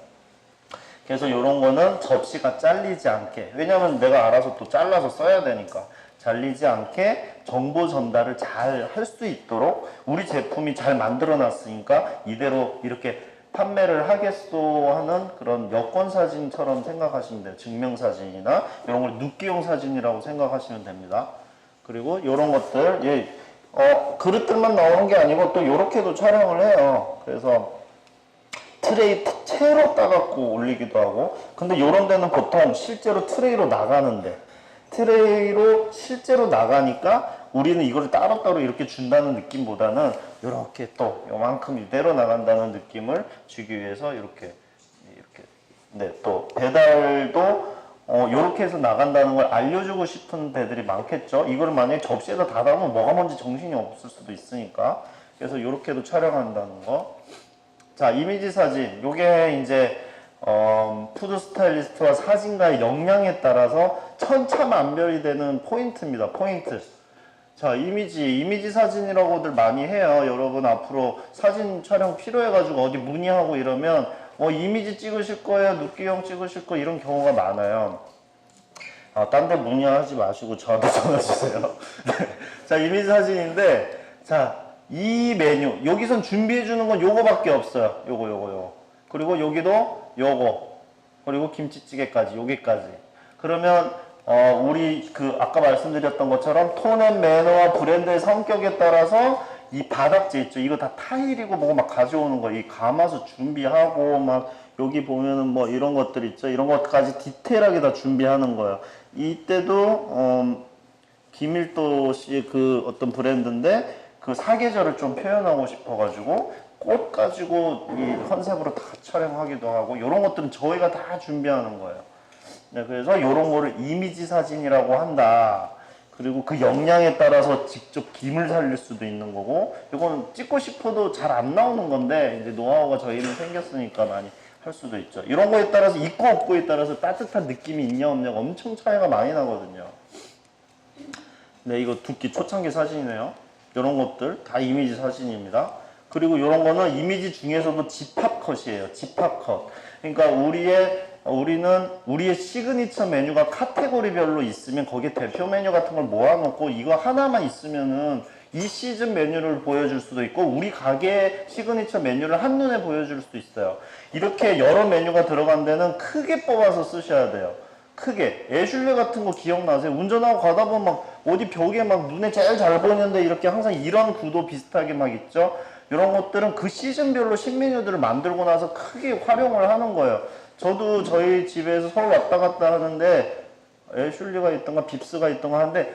Speaker 1: 그래서 이런 거는 접시가 잘리지 않게 왜냐면 내가 알아서 또 잘라서 써야 되니까 잘리지 않게 정보 전달을 잘 할 수 있도록 우리 제품이 잘 만들어 놨으니까 이대로 이렇게 판매를 하겠소 하는 그런 여권 사진처럼 생각하시면 돼요. 증명사진이나 이런 걸 눕기용 사진이라고 생각하시면 됩니다. 그리고 이런 것들 그릇들만 나오는 게 아니고 또 이렇게도 촬영을 해요. 그래서 트레이 채로 따갖고 올리기도 하고 근데 이런 데는 보통 실제로 트레이로 나가는데 트레이로 실제로 나가니까 우리는 이거를 따로따로 이렇게 준다는 느낌보다는 이렇게 또 요만큼 이대로 나간다는 느낌을 주기 위해서 이렇게 네, 또 배달도 이렇게 해서 나간다는 걸 알려주고 싶은 데들이 많겠죠. 이걸 만약에 접시에다 다 담으면 뭐가 뭔지 정신이 없을 수도 있으니까 그래서 이렇게도 촬영한다는 거. 자, 이미지 사진. 요게 이제 푸드 스타일리스트와 사진가의 역량에 따라서 천차만별이 되는 포인트입니다. 포인트. 자, 이미지 사진이라고들 많이 해요. 여러분 앞으로 사진 촬영 필요해가지고 어디 문의하고 이러면 이미지 찍으실 거예요? 눕기용 찍으실 거 이런 경우가 많아요. 딴 데 문의하지 마시고 저한테 전화 주세요. 네. 자, 이미지 사진인데 자, 이 메뉴 여기선 준비해 주는 건 요거밖에 없어요. 요거 그리고 여기도 요거 그리고 김치찌개까지 여기까지. 그러면 우리 아까 말씀드렸던 것처럼 톤앤 매너와 브랜드의 성격에 따라서 이 바닥재 있죠. 이거 다 타일이고 뭐고 막 가져오는 거. 이 가마솥 준비하고 막 여기 보면은 뭐 이런 것들 있죠. 이런 것까지 디테일하게 다 준비하는 거예요. 이때도 김일도 씨의 그 어떤 브랜드인데 그 사계절을 좀 표현하고 싶어가지고 꽃 가지고 이 컨셉으로 다 촬영하기도 하고 이런 것들은 저희가 다 준비하는 거예요. 네, 그래서 이런 거를 이미지 사진이라고 한다. 그리고 그 역량에 따라서 직접 김을 살릴 수도 있는 거고 이건 찍고 싶어도 잘 안 나오는 건데 이제 노하우가 저희는 생겼으니까 많이 할 수도 있죠. 이런 거에 따라서 있고 없고에 따라서 따뜻한 느낌이 있냐 없냐가 엄청 차이가 많이 나거든요. 네, 이거 두께 초창기 사진이네요. 이런 것들 다 이미지 사진입니다. 그리고 이런 거는 이미지 중에서도 집합컷이에요. 집합컷. 그러니까 우리는 우리의 시그니처 메뉴가 카테고리별로 있으면 거기에 대표 메뉴 같은 걸 모아놓고 이거 하나만 있으면은 이 시즌 메뉴를 보여줄 수도 있고 우리 가게의 시그니처 메뉴를 한눈에 보여줄 수도 있어요. 이렇게 여러 메뉴가 들어간 데는 크게 뽑아서 쓰셔야 돼요. 크게. 애슐레 같은 거 기억나세요? 운전하고 가다 보면 막 어디 벽에 막 눈에 제일 잘 보이는데 이렇게 항상 이런 구도 비슷하게 막 있죠? 이런 것들은 그 시즌별로 신메뉴들을 만들고 나서 크게 활용을 하는 거예요. 저도 저희 집에서 서울 왔다 갔다 하는데 애슐리가 있던가 빕스가 있던가 하는데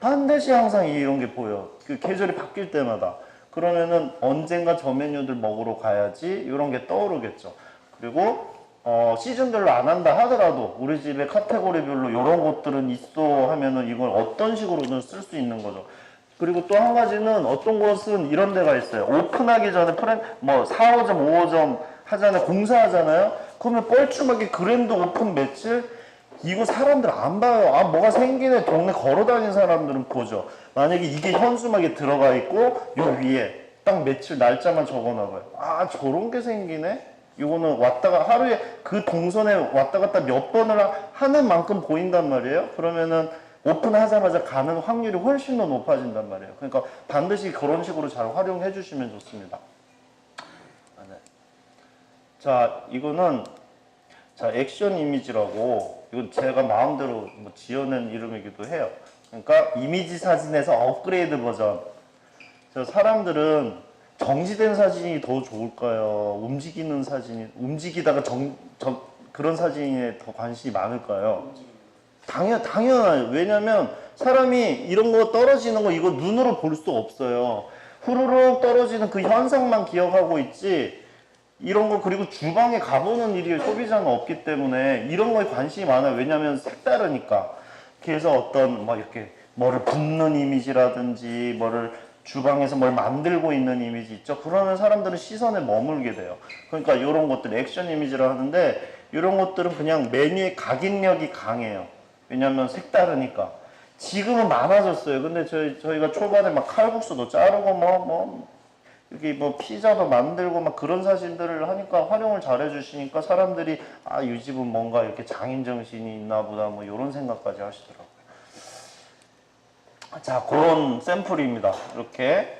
Speaker 1: 반드시 항상 이런 게 보여. 그 계절이 바뀔 때마다. 그러면은 언젠가 저 메뉴들 먹으러 가야지 이런 게 떠오르겠죠. 그리고 시즌별로 안 한다 하더라도 우리 집에 카테고리별로 이런 것들은 있어 하면은 이걸 어떤 식으로든 쓸 수 있는 거죠. 그리고 또 한 가지는 어떤 곳은 이런 데가 있어요. 오픈하기 전에 뭐 4호점, 5호점 하잖아요. 공사하잖아요. 그러면 뻘쭘하게 그랜드 오픈 며칠 이거 사람들 안 봐요. 아, 뭐가 생기네. 동네 걸어 다니는 사람들은 보죠. 만약에 이게 현수막에 들어가 있고 요 위에 딱 며칠 날짜만 적어 놔봐요. 아, 저런 게 생기네. 이거는 왔다가 하루에 그 동선에 왔다 갔다 몇 번을 하는 만큼 보인단 말이에요. 그러면은 오픈하자마자 가는 확률이 훨씬 더 높아진단 말이에요. 그러니까 반드시 그런 식으로 잘 활용해 주시면 좋습니다. 네. 자, 이거는 액션 이미지라고, 이건 제가 마음대로 뭐 지어낸 이름이기도 해요. 그러니까 이미지 사진에서 업그레이드 버전. 사람들은 정지된 사진이 더 좋을까요? 움직이는 사진이, 움직이다가 그런 사진에 더 관심이 많을까요? 당연해요. 왜냐면 사람이 이런 거 떨어지는 거 이거 눈으로 볼 수 없어요. 후루룩 떨어지는 그 현상만 기억하고 있지, 이런 거, 그리고 주방에 가보는 일이 소비자는 없기 때문에 이런 거에 관심이 많아요. 왜냐면 색다르니까. 그래서 어떤 막 이렇게 뭐를 붓는 이미지라든지 뭐를 주방에서 뭘 만들고 있는 이미지 있죠. 그러면 사람들은 시선에 머물게 돼요. 그러니까 이런 것들 액션 이미지라 하는데, 이런 것들은 그냥 메뉴의 각인력이 강해요. 왜냐면 색다르니까. 지금은 많아졌어요. 근데 저희가 초반에 막 칼국수도 자르고 여기 뭐 피자도 만들고 막 그런 사진들을 하니까 활용을 잘 해주시니까 사람들이 아, 이 집은 뭔가 이렇게 장인 정신이 있나 보다 뭐 이런 생각까지 하시더라고요. 자, 그런 샘플입니다. 이렇게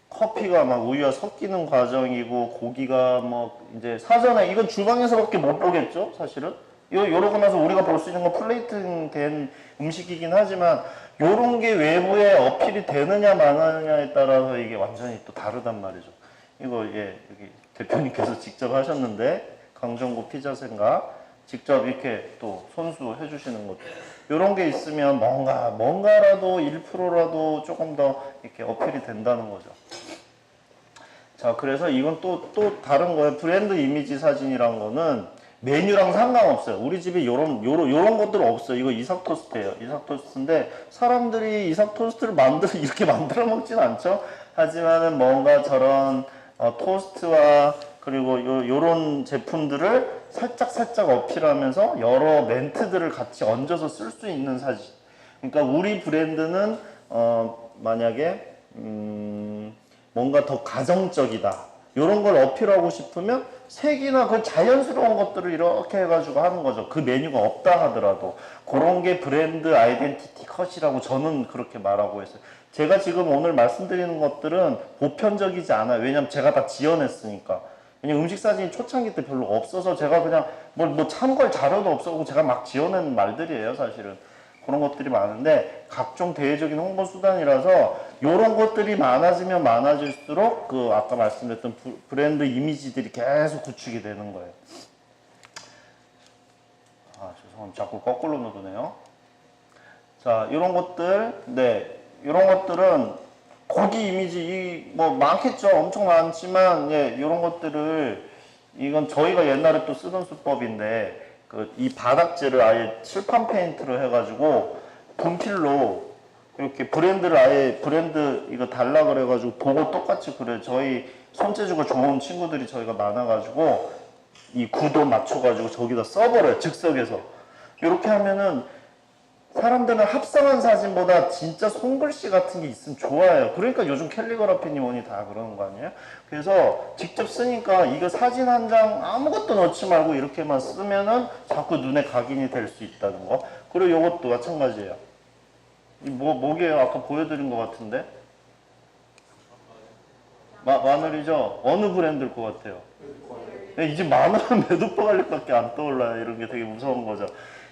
Speaker 1: 커피가 막 우유와 섞이는 과정이고, 고기가 뭐 이제 사전에, 이건 주방에서밖에 못 보겠죠, 사실은. 요러고 나서 우리가 볼 수 있는 건 플레이팅 된 음식이긴 하지만, 요런 게 외부에 어필이 되느냐 마느냐에 따라서 이게 완전히 또 다르단 말이죠. 이거 여기 대표님께서 직접 하셨는데, 강정구 피자 생각 직접 이렇게 또 손수 해주시는 것도, 요런 게 있으면 뭔가라도 1%라도 조금 더 이렇게 어필이 된다는 거죠. 자, 그래서 이건 또 다른 거예요. 브랜드 이미지 사진이란 거는 메뉴랑 상관없어요. 우리 집에 요런 것들 없어요. 이거 이삭 토스트예요. 이삭 토스트인데 사람들이 이삭 토스트를 이렇게 만들어 먹진 않죠. 하지만은 뭔가 저런 토스트와 그리고 요런 제품들을 살짝 어필하면서 여러 멘트들을 같이 얹어서 쓸 수 있는 사진. 그러니까 우리 브랜드는 만약에 뭔가 더 가정적이다, 이런 걸 어필하고 싶으면 색이나 그 자연스러운 것들을 이렇게 해가지고 하는 거죠. 그 메뉴가 없다 하더라도 그런 게 브랜드 아이덴티티 컷이라고 저는 그렇게 말하고 있어요. 제가 지금 오늘 말씀드리는 것들은 보편적이지 않아요. 왜냐면 제가 다 지어냈으니까. 왜냐면 음식 사진이 초창기 때 별로 없어서 제가 그냥 뭐 참고할 자료도 없었고 제가 막 지어낸 말들이에요, 사실은. 그런 것들이 많은데 각종 대외적인 홍보 수단이라서 이런 것들이 많아지면 많아질수록 그 아까 말씀드렸던 브랜드 이미지들이 계속 구축이 되는 거예요. 아, 죄송합니다. 자꾸 거꾸로 누르네요. 자, 이런 것들, 이런 것들은 고기 이미지 뭐 많겠죠. 엄청 많지만 이런 것들을, 이건 저희가 옛날에 또 쓰던 수법인데, 이 바닥재를 아예 칠판 페인트를 해가지고 분필로 이렇게 브랜드 이거 달라 그래가지고 보고 똑같이 그래. 저희 손재주가 좋은 친구들이 저희가 많아가지고 이 구도 맞춰가지고 저기다 써버려요, 즉석에서. 이렇게 하면은 사람들은 합성한 사진보다 진짜 손글씨 같은 게 있으면 좋아해요. 그러니까 요즘 캘리그라피니 뭐니 다 그러는 거 아니에요? 그래서 직접 쓰니까 이거 사진 한 장 아무것도 넣지 말고 이렇게만 쓰면은 자꾸 눈에 각인이 될 수 있다는 거. 그리고 이것도 마찬가지예요. 뭐게요? 아까 보여드린 것 같은데? 마늘이죠? 어느 브랜드일 것 같아요? 이제 마늘은 매도포 갈릭밖에 안 떠올라요. 이런 게 되게 무서운 거죠.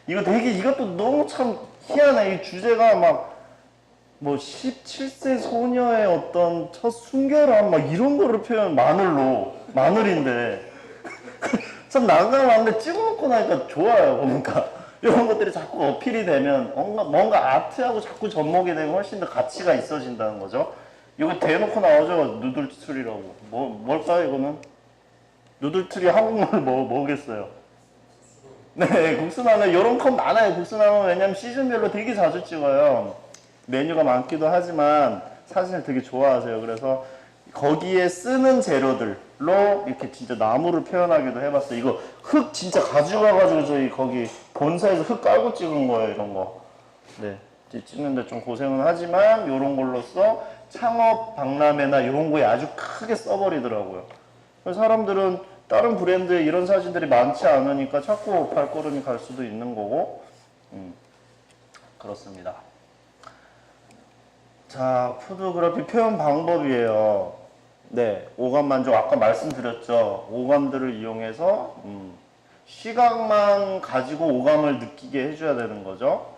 Speaker 1: 이것도 너무 참 희한해. 이 주제가 뭐 17세 소녀의 어떤 첫 순결함 이런 거를 마늘인데 참 난감한데 찍어놓고 나니까 좋아요. 그러니까 이런 것들이 자꾸 어필이 되면 뭔가 아트하고 자꾸 접목이 되면 훨씬 더 가치가 있어진다는 거죠. 이거 대놓고 나오죠. 누들트리라고. 뭘까요 이거는? 누들트리 한국말로 뭐겠어요? 네, 국수라면 이런 컵 많아요. 국수라면 왜냐면 시즌별로 되게 자주 찍어요. 메뉴가 많기도 하지만 사진을 되게 좋아하세요. 그래서 거기에 쓰는 재료들로 이렇게 진짜 나무를 표현하기도 해봤어요. 이거 흙 진짜 가져가가지고 저희 거기 본사에서 흙 깔고 찍은 거예요. 이런 거. 네, 찍는데 좀 고생은 하지만 이런 걸로써 창업 박람회나 이런 거에 아주 크게 써버리더라고요. 그래서 사람들은 다른 브랜드에 이런 사진들이 많지 않으니까 자꾸 발걸음이 갈 수도 있는 거고, 그렇습니다. 자, 포토그래피 표현 방법이에요. 네, 오감 만족 아까 말씀드렸죠. 오감들을 이용해서 시각만 가지고 오감을 느끼게 해줘야 되는 거죠.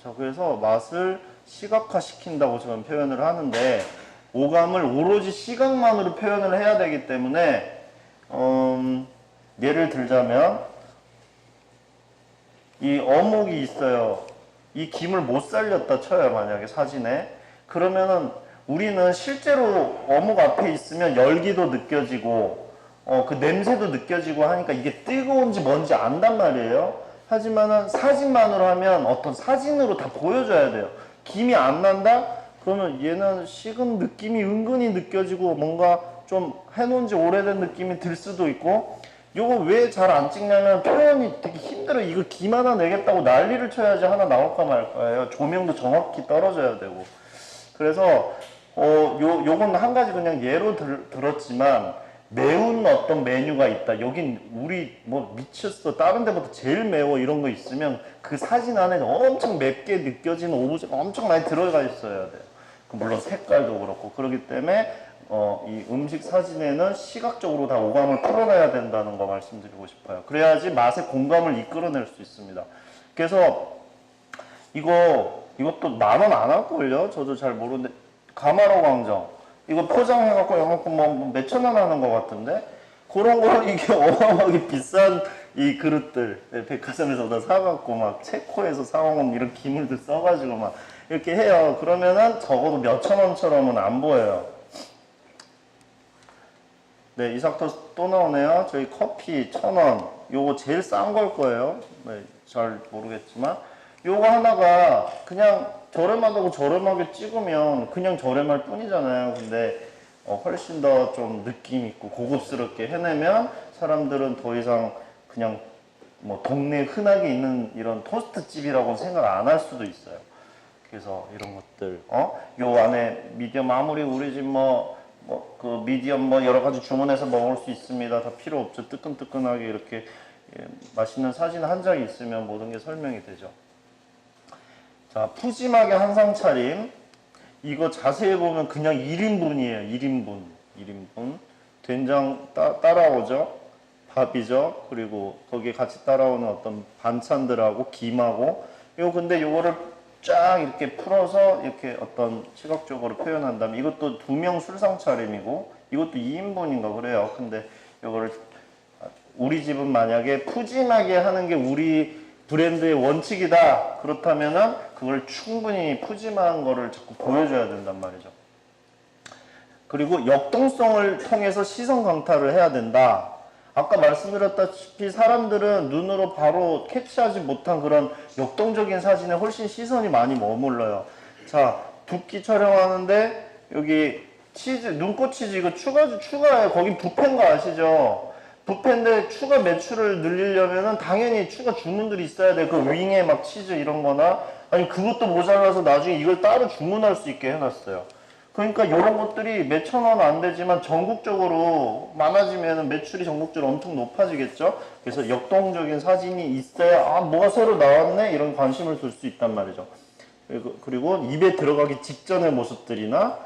Speaker 1: 자, 그래서 맛을 시각화 시킨다고 저는 표현을 하는데 오감을 오로지 시각만으로 표현을 해야 되기 때문에 예를 들자면 이 어묵이 있어요. 이 김을 못 살렸다 쳐요. 만약에 사진에. 그러면은 우리는 실제로 어묵 앞에 있으면 열기도 느껴지고 그 냄새도 느껴지고 하니까 이게 뜨거운지 뭔지 안단 말이에요. 하지만은 사진만으로 하면 어떤 사진으로 다 보여줘야 돼요. 김이 안 난다? 그러면 얘는 식은 느낌이 은근히 느껴지고 뭔가 좀 해놓은 지 오래된 느낌이 들 수도 있고, 요거 왜 잘 안 찍냐면 표현이 되게 힘들어요. 이거 김 하나 내겠다고 난리를 쳐야지 하나 나올까 말까예요. 조명도 정확히 떨어져야 되고. 그래서 요건 한 가지 그냥 예로 들었지만 매운 어떤 메뉴가 있다. 여긴 우리 뭐 미쳤어. 다른 데보다 제일 매워 이런 거 있으면 그 사진 안에 엄청 맵게 느껴지는 오브제가 엄청 많이 들어가 있어야 돼요. 물론 색깔도 그렇고. 그렇기 때문에 이 음식 사진에는 시각적으로 다 오감을 풀어내야 된다는 거 말씀드리고 싶어요. 그래야지 맛의 공감을 이끌어낼 수 있습니다. 그래서 이것도 10,000원 안 할걸요? 저도 잘 모르는데 가마로 광정 이거 포장해갖고 요만큼 뭐 몇천원 하는 것 같은데 그런 거 이게 어마어마하게 비싼 이 그릇들 백화점에서 다 사갖고 막 체코에서 사온 이런 기물들 써가지고 막 이렇게 해요. 그러면은 적어도 몇천원처럼은 안 보여요. 네, 이삭도 또 나오네요. 저희 커피 1,000원. 요거 제일 싼 걸 거예요. 네, 잘 모르겠지만 요거 하나가 그냥 저렴하다고 저렴하게 찍으면 그냥 저렴할 뿐이잖아요. 근데 훨씬 더 좀 느낌 있고 고급스럽게 해내면 사람들은 더 이상 그냥 뭐 동네에 흔하게 있는 이런 토스트 집이라고 생각 안 할 수도 있어요. 그래서 이런 것들, 요 안에 미디엄 아무리 우리 집 그 미디엄 여러 가지 주문해서 먹을 수 있습니다. 다 필요 없죠. 뜨끈뜨끈하게 이렇게 맛있는 사진 한 장이 있으면 모든 게 설명이 되죠. 자, 푸짐하게 한상 차림. 이거 자세히 보면 그냥 1인분이에요. 1인분. 된장 따라오죠. 밥이죠. 그리고 거기에 같이 따라오는 어떤 반찬들하고 김하고. 근데 요거를 쫙 이렇게 풀어서 이렇게 어떤 시각적으로 표현한다면 이것도 2명 술상 차림이고 이것도 2인분인가 그래요. 근데 요거를 우리 집은 만약에 푸짐하게 하는 게 우리 브랜드의 원칙이다. 그렇다면은 그걸 충분히 푸짐한 거를 자꾸 보여줘야 된단 말이죠. 그리고 역동성을 통해서 시선 강타를 해야 된다. 아까 말씀드렸다시피 사람들은 눈으로 바로 캐치하지 못한 그런 역동적인 사진에 훨씬 시선이 많이 머물러요. 자, 붓기 촬영하는데 여기 치즈, 눈꽃 치즈 이거 추가해. 거기 뷔페인 거 아시죠? 뷔페인데 추가 매출을 늘리려면은 당연히 추가 주문들이 있어야 돼. 그 윙에 막 치즈 이런 거나 아니 그것도 모자라서 나중에 이걸 따로 주문할 수 있게 해놨어요. 그러니까 이런 것들이 몇천 원 안 되지만 전국적으로 많아지면 매출이 전국적으로 엄청 높아지겠죠. 그래서 역동적인 사진이 있어야 뭐가 새로 나왔네 이런 관심을 둘 수 있단 말이죠. 그리고 입에 들어가기 직전의 모습들이나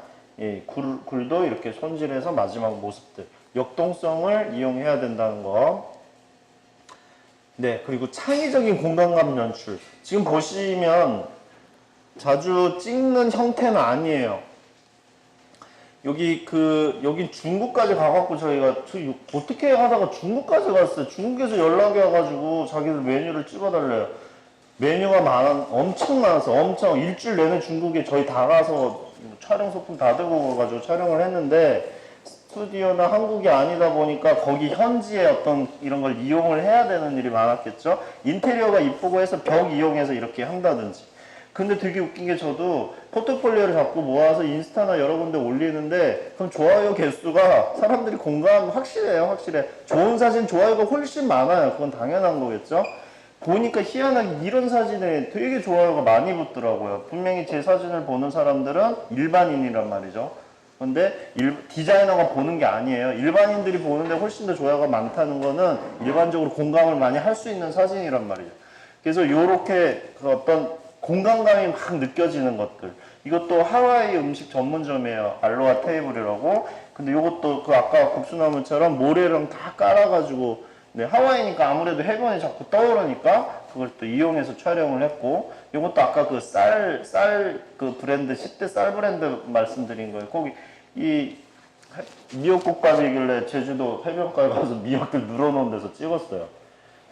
Speaker 1: 굴도 이렇게 손질해서 마지막 모습들 역동성을 이용해야 된다는 거. 네, 그리고 창의적인 공간감 연출. 지금 보시면 자주 찍는 형태는 아니에요. 여긴 중국까지 가갖고 저희가 어떻게 하다가 중국까지 갔어요. 중국에서 연락이 와가지고 자기들 메뉴를 찍어달래요. 메뉴가 엄청 많았어. 엄청 일주일 내내 중국에 저희 다 가서 촬영 소품 다 들고 가가지고 촬영을 했는데 스튜디오나 한국이 아니다 보니까 거기 현지의 어떤 이런 걸 이용을 해야 되는 일이 많았겠죠. 인테리어가 이쁘고 해서 벽 이용해서 이렇게 한다든지. 근데 되게 웃긴 게 저도 포트폴리오를 자꾸 모아서 인스타나 여러 군데 올리는데 그럼 좋아요 개수가 사람들이 공감 확실해요. 확실해. 좋은 사진 좋아요가 훨씬 많아요. 그건 당연한 거겠죠. 보니까 희한하게 이런 사진에 되게 좋아요가 많이 붙더라고요. 분명히 제 사진을 보는 사람들은 일반인이란 말이죠. 근데 디자이너가 보는 게 아니에요. 일반인들이 보는데 훨씬 더 좋아요가 많다는 거는 일반적으로 공감을 많이 할 수 있는 사진이란 말이죠. 그래서 요렇게 그 어떤 공간감이 막 느껴지는 것들. 이것도 하와이 음식 전문점이에요. 알로하 테이블이라고. 근데 요것도 그 아까 국수나물처럼 모래랑 다 깔아가지고 네, 하와이니까 아무래도 해변이 자꾸 떠오르니까 그걸 또 이용해서 촬영을 했고 요것도 아까 그 그 브랜드 10대 쌀 브랜드 말씀드린 거예요. 거기 이 미역국밥이길래 제주도 해변가에 가서 미역들 늘어놓은 데서 찍었어요.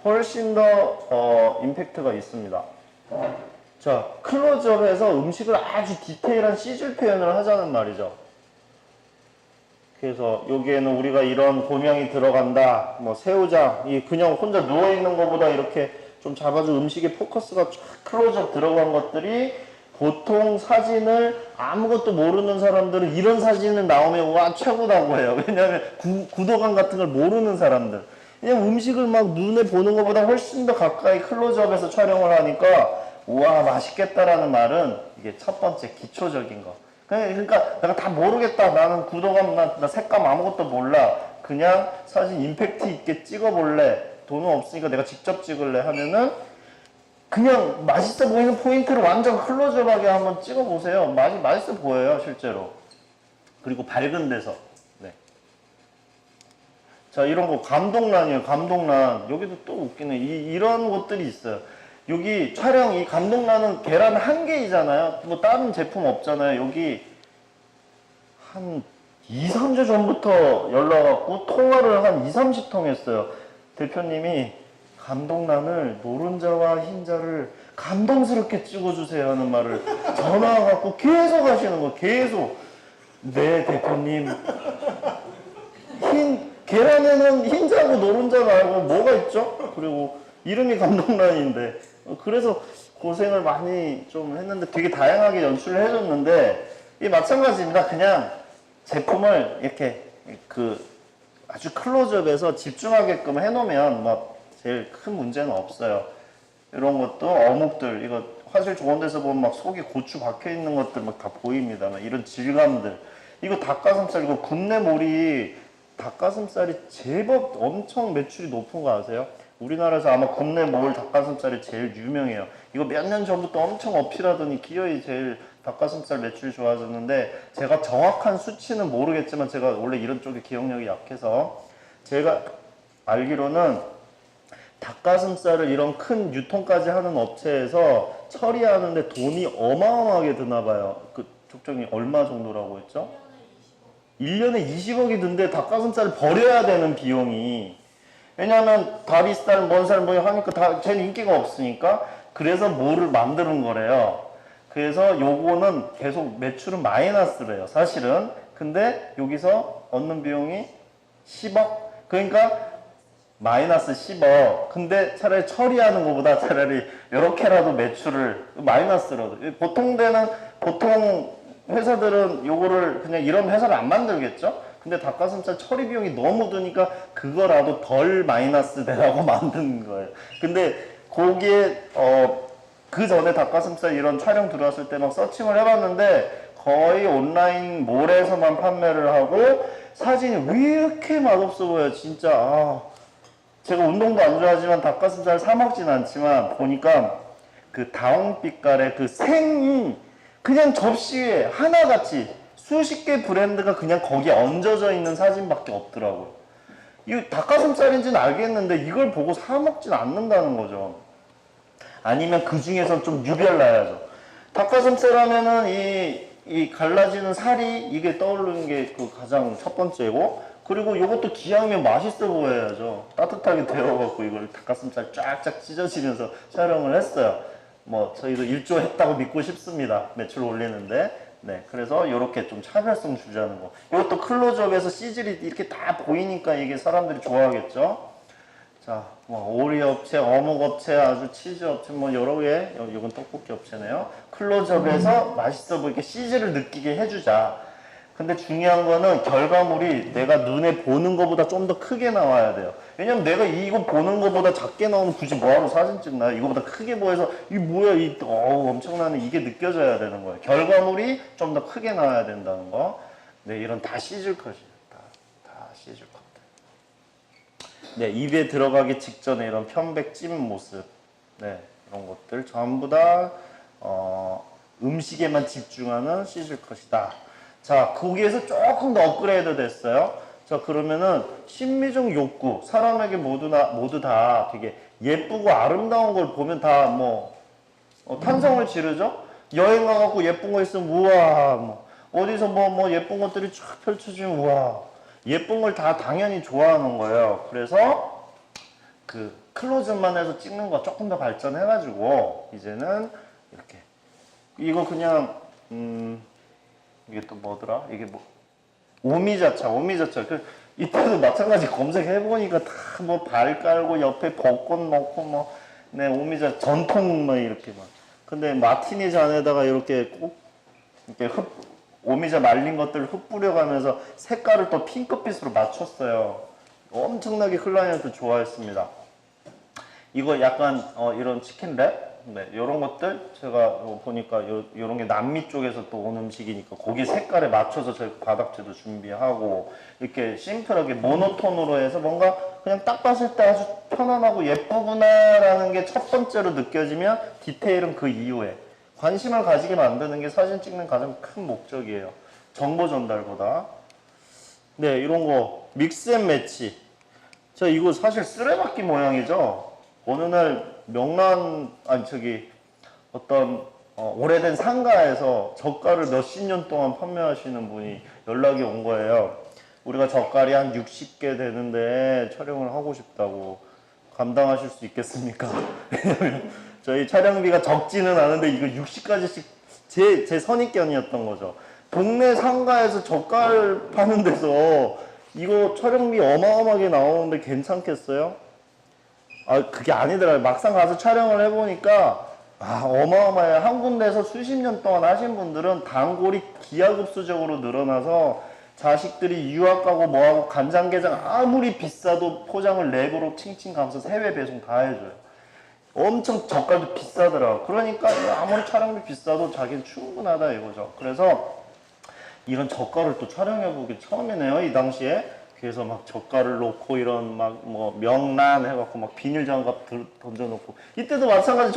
Speaker 1: 훨씬 더 임팩트가 있습니다. 자, 클로즈업에서 음식을 아주 디테일한 시술 표현을 하자는 말이죠. 그래서 여기에는 우리가 이런 고명이 들어간다, 뭐 새우장, 이 그냥 혼자 누워있는 것보다 이렇게 좀 잡아준 음식의 포커스가 쫙 클로즈업 들어간 것들이 보통 사진을 아무것도 모르는 사람들은 이런 사진을 나오면 와 최고다고 해요. 왜냐하면 구도감 같은 걸 모르는 사람들. 그냥 음식을 막 눈에 보는 것보다 훨씬 더 가까이 클로즈업에서 촬영을 하니까 우와 맛있겠다라는 말은 이게 첫 번째 기초적인 거. 그러니까 내가 다 모르겠다. 나는 구도감, 나 색감 아무것도 몰라. 그냥 사진 임팩트 있게 찍어볼래. 돈은 없으니까 내가 직접 찍을래 하면은 그냥 맛있어 보이는 포인트를 완전 클로즈업하게 한번 찍어보세요. 맛있어 보여요, 실제로. 그리고 밝은 데서. 네. 자, 이런 거 감동란이에요, 감동란. 여기도 또 웃기네. 이런 것들이 있어요. 여기 촬영 이 감동란은 계란 한 개이잖아요. 뭐 다른 제품 없잖아요. 여기 한 2, 3주 전부터 연락 왔고 통화를 한 2, 30통 했어요. 대표님이 감동란을 노른자와 흰자를 감동스럽게 찍어주세요 하는 말을 전화 갖고 계속 하시는 거 계속. 네 대표님. 계란에는 흰자고 노른자 말고 뭐가 있죠? 그리고 이름이 감동란인데 그래서 고생을 많이 좀 했는데 되게 다양하게 연출을 해줬는데 이 마찬가지입니다. 그냥 제품을 이렇게 그 아주 클로즈업에서 집중하게끔 해놓으면 막 제일 큰 문제는 없어요. 이런 것도 어묵들 이거 화질 좋은 데서 보면 막 속에 고추 박혀 있는 것들 막 다 보입니다. 막 이런 질감들. 이거 닭가슴살 이거 굽네몰이 닭가슴살이 제법 엄청 매출이 높은 거 아세요? 우리나라에서 아마 굽네몰 닭가슴살이 제일 유명해요. 이거 몇 년 전부터 엄청 어필하더니 기어이 제일 닭가슴살 매출이 좋아졌는데 제가 정확한 수치는 모르겠지만 제가 원래 이런 쪽에 기억력이 약해서 제가 알기로는 닭가슴살을 이런 큰 유통까지 하는 업체에서 처리하는데 돈이 어마어마하게 드나 봐요. 그 적정이 얼마 정도라고 했죠? 1년에 20억이 든데 닭가슴살을 버려야 되는 비용이. 왜냐하면 다리살, 뭔살 뭐 하니까 쟤는 인기가 없으니까 그래서 뭐를 만드는 거래요. 그래서 요거는 계속 매출은 마이너스래요, 사실은. 근데 여기서 얻는 비용이 10억? 그러니까 마이너스 10억. 근데 차라리 처리하는 것보다 차라리 이렇게라도 매출을 마이너스라도. 보통 회사들은 요거를 그냥 이런 회사를 안 만들겠죠? 근데 닭가슴살 처리 비용이 너무 드니까 그거라도 덜 마이너스 되라고 만든 거예요. 근데 거기에 그 전에 닭가슴살 이런 촬영 들어왔을 때 막 서칭을 해봤는데 거의 온라인 몰에서만 판매를 하고 사진이 왜 이렇게 맛없어 보여요. 진짜 제가 운동도 안 좋아하지만 닭가슴살 사 먹진 않지만 보니까 그 다홍빛깔의 그 그냥 접시에 하나같이 수십 개 브랜드가 그냥 거기에 얹어져 있는 사진밖에 없더라고요. 이 닭가슴살인지는 알겠는데 이걸 보고 사 먹진 않는다는 거죠. 아니면 그 중에서 좀 유별나야죠. 닭가슴살 하면은 이 갈라지는 살이 이게 떠오르는 게 그 가장 첫 번째고, 그리고 이것도 기왕이면 맛있어 보여야죠. 따뜻하게 데워갖고 이걸 닭가슴살 쫙쫙 찢어지면서 촬영을 했어요. 뭐 저희도 일조했다고 믿고 싶습니다. 매출 올리는데. 네, 그래서 이렇게 좀 차별성 주자는 거. 이것도 클로즈업에서 CG이 이렇게 다 보이니까 이게 사람들이 좋아하겠죠. 자, 뭐 오리 업체, 어묵 업체, 아주 치즈 업체, 뭐 여러 개. 이건 떡볶이 업체네요. 클로즈업에서 맛있어 보이게 CG를 느끼게 해주자. 근데 중요한 거는 결과물이 내가 눈에 보는 것보다 좀 더 크게 나와야 돼요. 왜냐면 내가 이거 보는 것보다 작게 나오면 굳이 뭐하러 사진 찍나요? 이거보다 크게 보여서 이게 뭐야 엄청나네 이게 느껴져야 되는 거예요. 결과물이 좀 더 크게 나와야 된다는 거. 네, 이런 다 시즐 컷이에요. 다 시즐 컷. 네, 입에 들어가기 직전에 이런 편백 찜 모습. 네, 이런 것들 전부 다 음식에만 집중하는 시즐 컷이다. 자, 거기에서 조금 더 업그레이드 됐어요. 자, 그러면은 심미적 욕구, 사람에게 모두 다 되게 예쁘고 아름다운 걸 보면 다 뭐 탄성을 지르죠. 여행 가갖고 예쁜 거 있으면 우와, 뭐 어디서 뭐 예쁜 것들이 쫙 펼쳐지면 우와, 예쁜 걸 다 당연히 좋아하는 거예요. 그래서 그 클로즈만 해서 찍는 거 조금 더 발전해가지고 이제는 이렇게 이거 그냥 이게 또 뭐더라? 이게 뭐 오미자차. 이때도 마찬가지 검색해보니까 다 뭐 발 깔고 옆에 벚꽃 넣고 뭐, 네, 오미자 전통 뭐 이렇게 막. 근데 마티니 잔에다가 이렇게 꼭 이렇게 오미자 말린 것들을 흙 뿌려가면서 색깔을 또 핑크빛으로 맞췄어요. 엄청나게 클라이언트 좋아했습니다. 이거 약간 이런 치킨 랩? 네, 이런 것들 제가 보니까 이런 게 남미 쪽에서 또 온 음식이니까 고기 색깔에 맞춰서 저희 바닥재도 준비하고 이렇게 심플하게 모노톤으로 해서 뭔가 그냥 딱 봤을 때 아주 편안하고 예쁘구나라는 게 첫 번째로 느껴지면 디테일은 그 이후에 관심을 가지게 만드는 게 사진 찍는 가장 큰 목적이에요. 정보 전달보다. 네, 이런 거 믹스 앤 매치. 자, 이거 사실 쓰레받기 모양이죠. 어느 날 어떤 오래된 상가에서 젓갈을 몇십 년 동안 판매하시는 분이 연락이 온 거예요. 우리가 젓갈이 한 60개 되는데 촬영을 하고 싶다고. 감당하실 수 있겠습니까? 왜냐면 저희 촬영비가 적지는 않은데 이거 60가지씩 제 선입견이었던 거죠. 동네 상가에서 젓갈 파는 데서 이거 촬영비 어마어마하게 나오는데 괜찮겠어요? 아, 그게 아니더라고요. 막상 가서 촬영을 해보니까, 어마어마해요. 한 군데에서 수십 년 동안 하신 분들은 단골이 기하급수적으로 늘어나서 자식들이 유학 가고 뭐하고 간장게장 아무리 비싸도 포장을 랩으로 칭칭 감싸서 해외 배송 다 해줘요. 엄청 젓갈도 비싸더라고요. 그러니까 아무리 촬영비 비싸도 자기는 충분하다 이거죠. 그래서 이런 젓갈을 또 촬영해보기 처음이네요, 이 당시에. 그래서 막 젓갈을 놓고 이런 막 뭐 명란 해갖고 막 비닐 장갑 던져놓고 이때도 마찬가지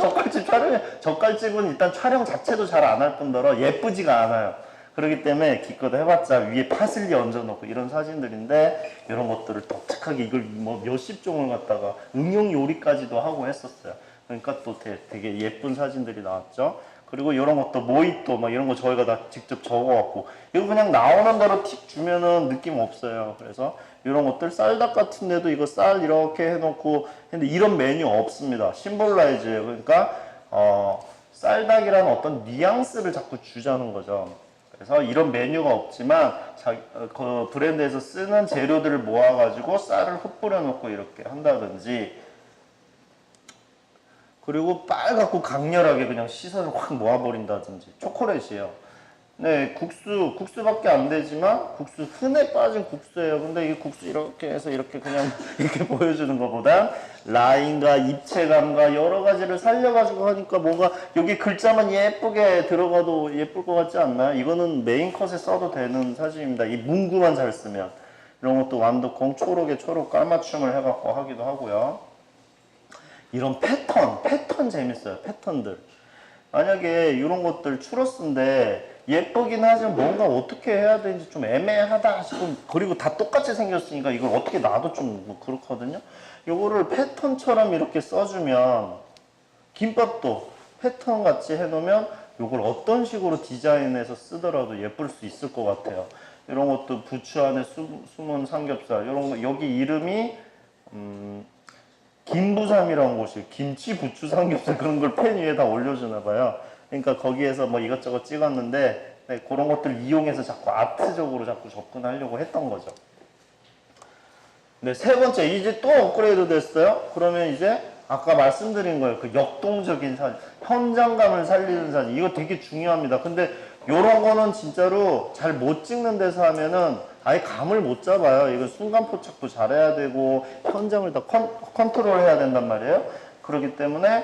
Speaker 1: 젓갈집은 일단 촬영 자체도 잘 안 할 뿐더러 예쁘지가 않아요. 그렇기 때문에 기껏 해봤자 위에 파슬리 얹어놓고 이런 사진들인데 이런 것들을 독특하게 이걸 뭐 몇십 종을 갖다가 응용 요리까지도 하고 했었어요. 그러니까 또 되게 예쁜 사진들이 나왔죠. 그리고 이런 것도 모히또 막 이런 거 저희가 다 직접 적어갖고 이거 그냥 나오는 대로 팁 주면은 느낌 없어요. 그래서 이런 것들 쌀닭 같은 데도 이거 쌀 이렇게 해놓고 근데 이런 메뉴 없습니다. 심볼라이즈예요. 그러니까 쌀닭이라는 어떤 뉘앙스를 자꾸 주자는 거죠. 그래서 이런 메뉴가 없지만 그 브랜드에서 쓰는 재료들을 모아가지고 쌀을 흩뿌려 놓고 이렇게 한다든지 그리고 빨갛고 강렬하게 그냥 시선을 확 모아버린다든지 초콜릿이에요. 네, 국수밖에 안 되지만 국수 흔해 빠진 국수예요. 근데 이 국수 이렇게 해서 이렇게 그냥 이렇게 보여주는 것보다 라인과 입체감과 여러 가지를 살려가지고 하니까 뭔가 여기 글자만 예쁘게 들어가도 예쁠 것 같지 않나요? 이거는 메인 컷에 써도 되는 사진입니다. 이 문구만 잘 쓰면 이런 것도 완두콩 초록에 초록 깔맞춤을 해갖고 하기도 하고요. 이런 패턴 재밌어요. 패턴들. 만약에 이런 것들 추러스인데 예쁘긴 하지만 뭔가 어떻게 해야 되는지 좀 애매하다 싶으면 그리고 다 똑같이 생겼으니까 이걸 어떻게 놔도 좀뭐 그렇거든요. 요거를 패턴처럼 이렇게 써주면 김밥도 패턴 같이 해놓으면 요걸 어떤 식으로 디자인해서 쓰더라도 예쁠 수 있을 것 같아요. 이런 것도 부추 안에 숨은 삼겹살 이런 거 여기 이름이 김부삼이라는 곳이 김치, 부추, 삼겹살 그런 걸 팬 위에 다 올려주나 봐요. 그러니까 거기에서 뭐 이것저것 찍었는데 네, 그런 것들을 이용해서 자꾸 아트적으로 자꾸 접근하려고 했던 거죠. 네, 세 번째, 이제 또 업그레이드 됐어요. 그러면 이제 아까 말씀드린 거예요. 그 역동적인 사진, 현장감을 살리는 사진. 이거 되게 중요합니다. 근데 요런 거는 진짜로 잘 못 찍는 데서 하면은 아예 감을 못 잡아요. 이건 순간 포착도 잘해야 되고 현장을 다 컨트롤 해야 된단 말이에요. 그렇기 때문에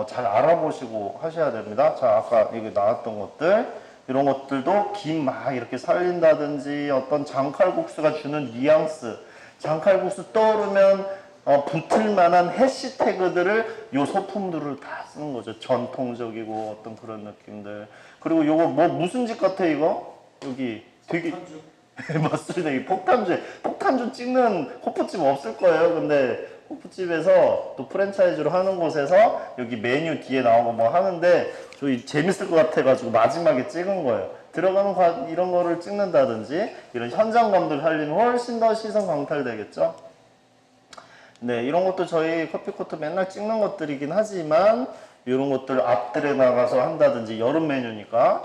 Speaker 1: 잘 알아보시고 하셔야 됩니다. 자, 아까 여기 나왔던 것들, 이런 것들도 김 막 이렇게 살린다든지 어떤 장칼국수가 주는 뉘앙스, 장칼국수 떠오르면 붙을 만한 해시태그들을 요 소품들을 다 쓰는 거죠. 전통적이고 어떤 그런 느낌들. 그리고 요거 뭐 무슨 집 같아 이거? 여기 되게 맞습니다. 이 폭탄주 찍는 호프집 없을 거예요. 근데 호프집에서 또 프랜차이즈로 하는 곳에서 여기 메뉴 뒤에 나오고 뭐 하는데 저희 재밌을 것 같아가지고 마지막에 찍은 거예요. 들어가는 이런 거를 찍는다든지 이런 현장감들 살리면 훨씬 더 시선 강탈되겠죠. 네, 이런 것도 저희 커피코트 맨날 찍는 것들이긴 하지만 이런 것들 앞들에 나가서 한다든지 여름 메뉴니까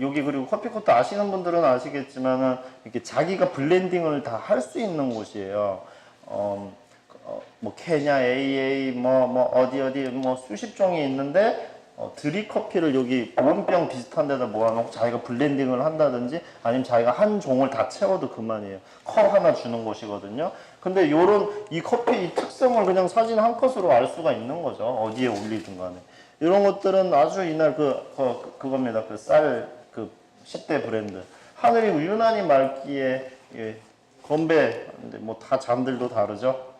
Speaker 1: 여기 그리고 커피코트 아시는 분들은 아시겠지만은 이렇게 자기가 블렌딩을 다 할 수 있는 곳이에요. 뭐 케냐 AA 뭐 어디 뭐 수십 종이 있는데 드립커피를 여기 보온병 비슷한 데다 모아놓고 자기가 블렌딩을 한다든지 아니면 자기가 한 종을 다 채워도 그만이에요. 컵 하나 주는 곳이거든요. 근데 이 커피 이 특성을 그냥 사진 한 컷으로 알 수가 있는 거죠. 어디에 올리든 간에. 이런 것들은 아주 이날 그겁니다. 그 쌀, 그 10대 브랜드. 하늘이 유난히 맑기에, 예, 건배, 뭐 다 잔들도 다르죠.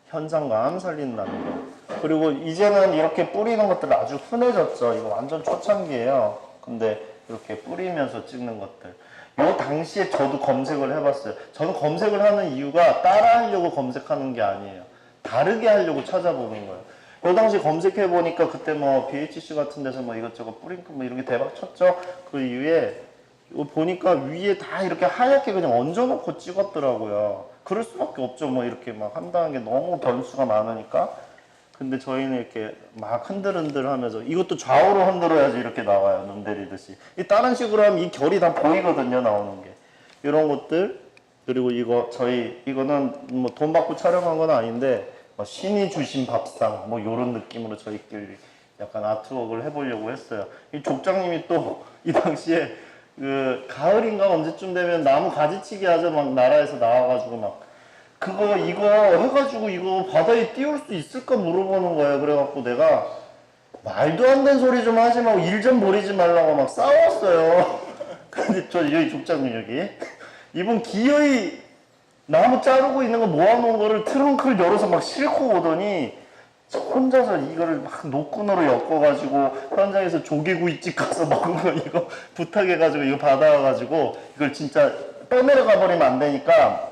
Speaker 1: 현장감 살린다는 거. 그리고 이제는 이렇게 뿌리는 것들 아주 흔해졌죠. 이거 완전 초창기예요. 근데 이렇게 뿌리면서 찍는 것들. 요 당시에 저도 검색을 해봤어요. 저는 검색을 하는 이유가 따라하려고 검색하는 게 아니에요. 다르게 하려고 찾아보는 거예요. 요 당시 검색해보니까 그때 뭐 BHC 같은 데서 뭐 이것저것 뿌링크 뭐 이런 게 대박 쳤죠. 그 이후에 보니까 위에 다 이렇게 하얗게 그냥 얹어놓고 찍었더라고요. 그럴 수밖에 없죠. 뭐 이렇게 막 한다는 게 너무 변수가 많으니까. 근데 저희는 이렇게 막 흔들흔들 하면서 이것도 좌우로 흔들어야지 이렇게 나와요. 눈 내리듯이. 다른 식으로 하면 이 결이 다 보이거든요. 나오는 게. 이런 것들. 그리고 이거는 뭐 돈 받고 촬영한 건 아닌데 신이 주신 밥상 뭐 이런 느낌으로 저희끼리 약간 아트웍을 해보려고 했어요. 이 족장님이 또 이 당시에 그 가을인가 언제쯤 되면 나무 가지치기 하자 막 나라에서 나와가지고 막 이거 해가지고 이거 바다에 띄울 수 있을까 물어보는 거예요. 그래갖고 내가 말도 안 되는 소리 좀 하지 말고 일 좀 버리지 말라고 막 싸웠어요. 근데 여기 족장님 여기 이분 기어이 나무 자르고 있는 거 모아놓은 거를 트렁크를 열어서 막 싣고 오더니 혼자서 이거를 막 노끈으로 엮어가지고 현장에서 조개구이집 가서 먹은 거 이거 부탁해가지고 이거 받아와가지고 이걸 진짜 떠내려가 버리면 안 되니까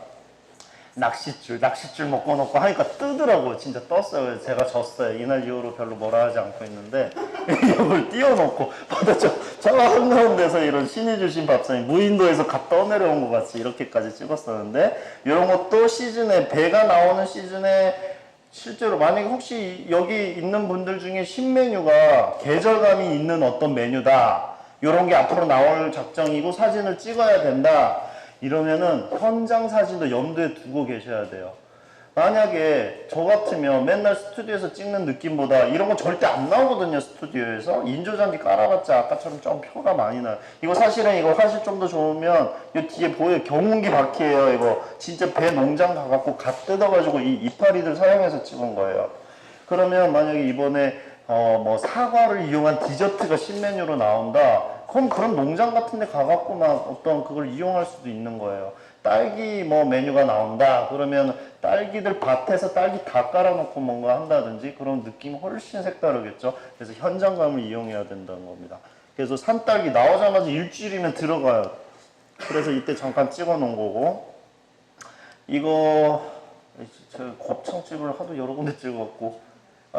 Speaker 1: 낚싯줄 묶어놓고 하니까 뜨더라고요. 진짜 떴어요. 그래서 제가 졌어요. 이날 이후로 별로 뭐라 하지 않고 있는데 이걸 띄워놓고 바다 저 한가운데서 이런 신이 주신 밥상이 무인도에서 갓 떠내려온 것 같이 이렇게까지 찍었었는데 이런 것도 시즌에 배가 나오는 시즌에 실제로 만약에 혹시 여기 있는 분들 중에 신메뉴가 계절감이 있는 어떤 메뉴다 이런 게 앞으로 나올 작정이고 사진을 찍어야 된다 이러면은 현장 사진도 염두에 두고 계셔야 돼요. 만약에 저 같으면 맨날 스튜디오에서 찍는 느낌보다 이런 거 절대 안 나오거든요. 스튜디오에서 인조잔디 깔아봤자 아까처럼 좀 표가 많이 나요. 이거 사실은 이거 화질 좀 더 좋으면 이 뒤에 보여요. 경운기 바퀴예요. 이거 진짜 배 농장 가갖고 갓 뜯어가지고 이 이파리들 사용해서 찍은 거예요. 그러면 만약에 이번에 뭐 사과를 이용한 디저트가 신메뉴로 나온다. 그럼 그런 농장 같은 데 가갖고 막 어떤 그걸 이용할 수도 있는 거예요. 딸기 뭐 메뉴가 나온다. 그러면 딸기들 밭에서 딸기 다 깔아놓고 뭔가 한다든지 그런 느낌이 훨씬 색다르겠죠. 그래서 현장감을 이용해야 된다는 겁니다. 그래서 산딸기 나오자마자 일주일이면 들어가요. 그래서 이때 잠깐 찍어 놓은 거고 이거 제가 곱창집을 하도 여러 군데 찍어갖고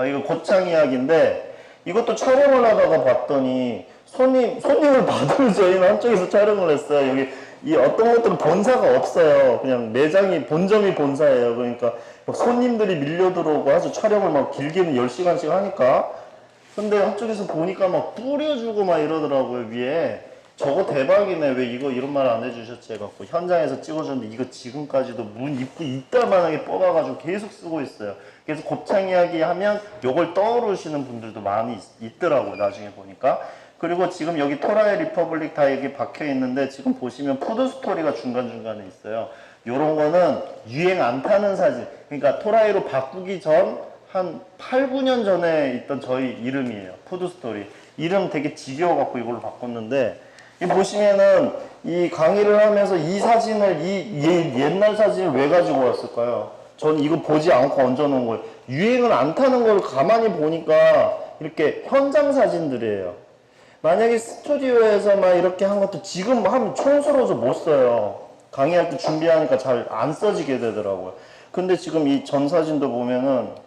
Speaker 1: 이거 곱창 이야기인데 이것도 촬영을 하다가 봤더니 손님을 받으면 저희는 한쪽에서 촬영을 했어요. 여기 이 어떤 것들은 본사가 없어요. 그냥 매장이 본점이 본사예요. 그러니까 막 손님들이 밀려 들어오고 아주 촬영을 막 길게는 10시간씩 하니까. 근데 한쪽에서 보니까 막 뿌려주고 막 이러더라고요, 위에. 저거 대박이네. 왜 이거 이런 말 안 해주셨지 해갖고 현장에서 찍어줬는데 이거 지금까지도 문 입구 이따만하게 뽑아가지고 계속 쓰고 있어요. 그래서 곱창 이야기 하면 요걸 떠오르시는 분들도 많이 있더라고요, 나중에 보니까. 그리고 지금 여기 토라이 리퍼블릭 다 여기 박혀 있는데 지금 보시면 푸드 스토리가 중간중간에 있어요. 요런 거는 유행 안 타는 사진. 그러니까 토라이로 바꾸기 전 한 8, 9년 전에 있던 저희 이름이에요. 푸드 스토리. 이름 되게 지겨워갖고 이걸로 바꿨는데 이 보시면은 이 강의를 하면서 이 사진을 이 옛날 사진을 왜 가지고 왔을까요? 전 이거 보지 않고 얹어놓은 거예요. 유행을 안 타는 걸 가만히 보니까 이렇게 현장 사진들이에요. 만약에 스튜디오에서 막 이렇게 한 것도 지금 하면 촌스러워서 못 써요. 강의할 때 준비하니까 잘 안 써지게 되더라고요. 근데 지금 이 전 사진도 보면은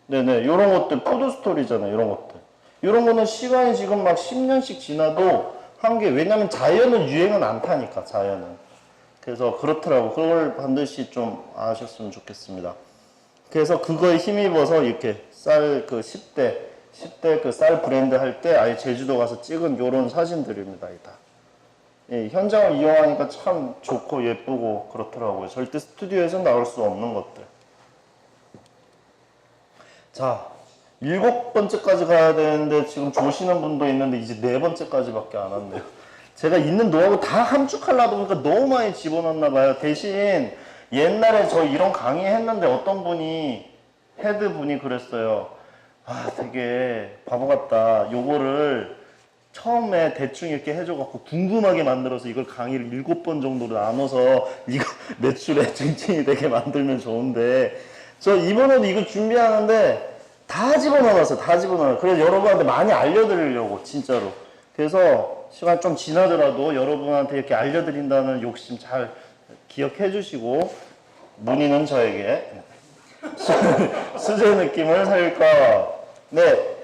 Speaker 1: 네네 요런 것들 푸드 스토리잖아요. 요런 것들. 요런 거는 시간이 지금 막 10년씩 지나도 한 게 왜냐면 자연은 유행은 안 타니까 자연은. 그래서 그렇더라고. 그걸 반드시 좀 아셨으면 좋겠습니다. 그래서 그거에 힘입어서 이렇게 쌀 그 10대 그 쌀 브랜드 할 때 아예 제주도 가서 찍은 요런 사진들입니다. 다. 예, 현장을 이용하니까 참 좋고 예쁘고 그렇더라고요. 절대 스튜디오에서 나올 수 없는 것들. 자, 7번째까지 가야 되는데 지금 조시는 분도 있는데 이제 4번째까지밖에 안 왔네요. 제가 있는 노하우 다 함축하려다 보니까 너무 많이 집어넣나 봐요. 대신 옛날에 저 이런 강의 했는데 어떤 분이 헤드 분이 그랬어요. 아, 되게 바보 같다. 요거를 처음에 대충 이렇게 해줘갖고 궁금하게 만들어서 이걸 강의를 7번 정도로 나눠서 이거 매출에 증진이 되게 만들면 좋은데 저 이번에도 이거 준비하는데 다 집어넣었어요. 다 집어넣어요. 그래서 여러분한테 많이 알려드리려고 진짜로. 그래서 시간 좀 지나더라도 여러분한테 이렇게 알려드린다는 욕심 잘 기억해 주시고 문의는 저에게 수제 느낌을 살까. 네.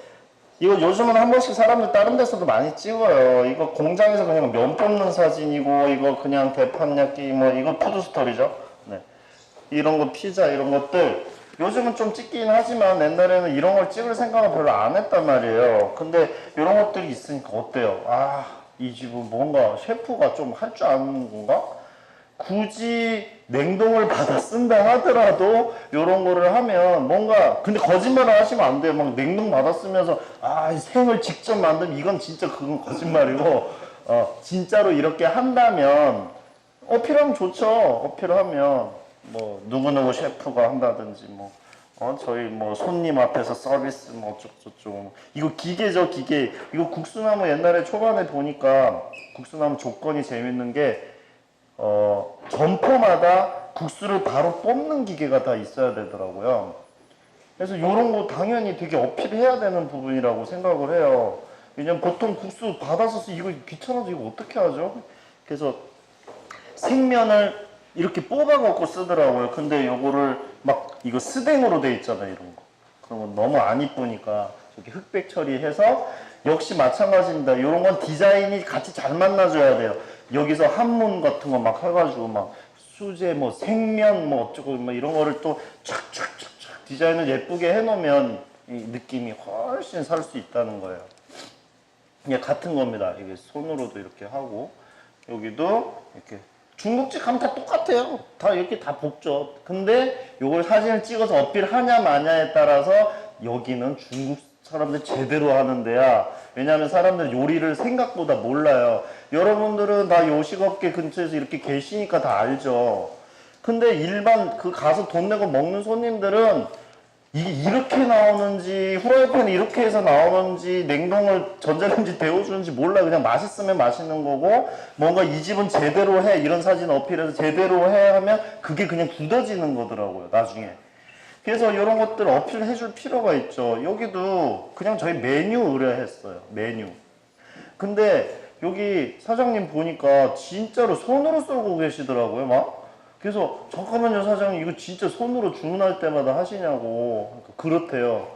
Speaker 1: 이거 요즘은 한 번씩 사람들 다른 데서도 많이 찍어요. 이거 공장에서 그냥 면 뽑는 사진이고 이거 그냥 대판焼기 뭐 이거 푸드스토리죠. 네. 이런 거 피자 이런 것들 요즘은 좀 찍긴 하지만 옛날에는 이런 걸 찍을 생각은 별로 안 했단 말이에요. 근데 이런 것들이 있으니까 어때요? 아, 이 집은 뭔가 셰프가 좀 할 줄 아는 건가? 굳이 냉동을 받아 쓴다 하더라도 이런 거를 하면 뭔가 근데 거짓말을 하시면 안 돼요. 막 냉동 받아 쓰면서 아 생을 직접 만들면 이건 진짜 그건 거짓말이고 진짜로 이렇게 한다면 어필하면 좋죠. 어필하면 뭐 누구누구 셰프가 한다든지 뭐 저희 뭐 손님 앞에서 서비스 뭐 어쩌고저쩌고 이거 기계죠 기계. 이거 국수나무 옛날에 초반에 보니까 국수나무 조건이 재밌는 게 점포마다 국수를 바로 뽑는 기계가 다 있어야 되더라고요. 그래서 이런 거 당연히 되게 어필해야 되는 부분이라고 생각을 해요. 왜냐면 보통 국수 받아서 이거 귀찮아서 이거 어떻게 하죠? 그래서 생면을 이렇게 뽑아갖고 쓰더라고요. 근데 요거를 막 이거 스댕으로 돼 있잖아요. 이런 거. 그러면 너무 안 이쁘니까 저기 흑백 처리해서 역시 마찬가지입니다. 이런 건 디자인이 같이 잘 만나줘야 돼요. 여기서 한문 같은 거 막 해가지고 막 수제 뭐 생면 뭐 어쩌고 막 이런 거를 또 촥촥촥촥 디자인을 예쁘게 해놓으면 이 느낌이 훨씬 살 수 있다는 거예요. 이게 같은 겁니다. 이게 손으로도 이렇게 하고 여기도 이렇게 중국집 가면 다 똑같아요. 다 이렇게 다 볶죠. 근데 요걸 사진을 찍어서 어필하냐 마냐에 따라서 여기는 중국 사람들 제대로 하는 데야. 왜냐하면 사람들 요리를 생각보다 몰라요. 여러분들은 다 요식업계 근처에서 이렇게 계시니까 다 알죠. 근데 일반 그 가서 돈 내고 먹는 손님들은 이게 이렇게 나오는지 후라이팬이 이렇게 해서 나오는지 냉동을 전자레인지 데워주는지 몰라. 그냥 맛있으면 맛있는 거고 뭔가 이 집은 제대로 해 이런 사진 어필해서 제대로 해 하면 그게 그냥 굳어지는 거더라고요 나중에. 그래서 이런 것들 어필해 줄 필요가 있죠. 여기도 그냥 저희 메뉴 의뢰했어요. 메뉴. 근데 여기 사장님 보니까 진짜로 손으로 썰고 계시더라고요 막. 그래서 잠깐만요 사장님 이거 진짜 손으로 주문할 때마다 하시냐고. 그렇대요.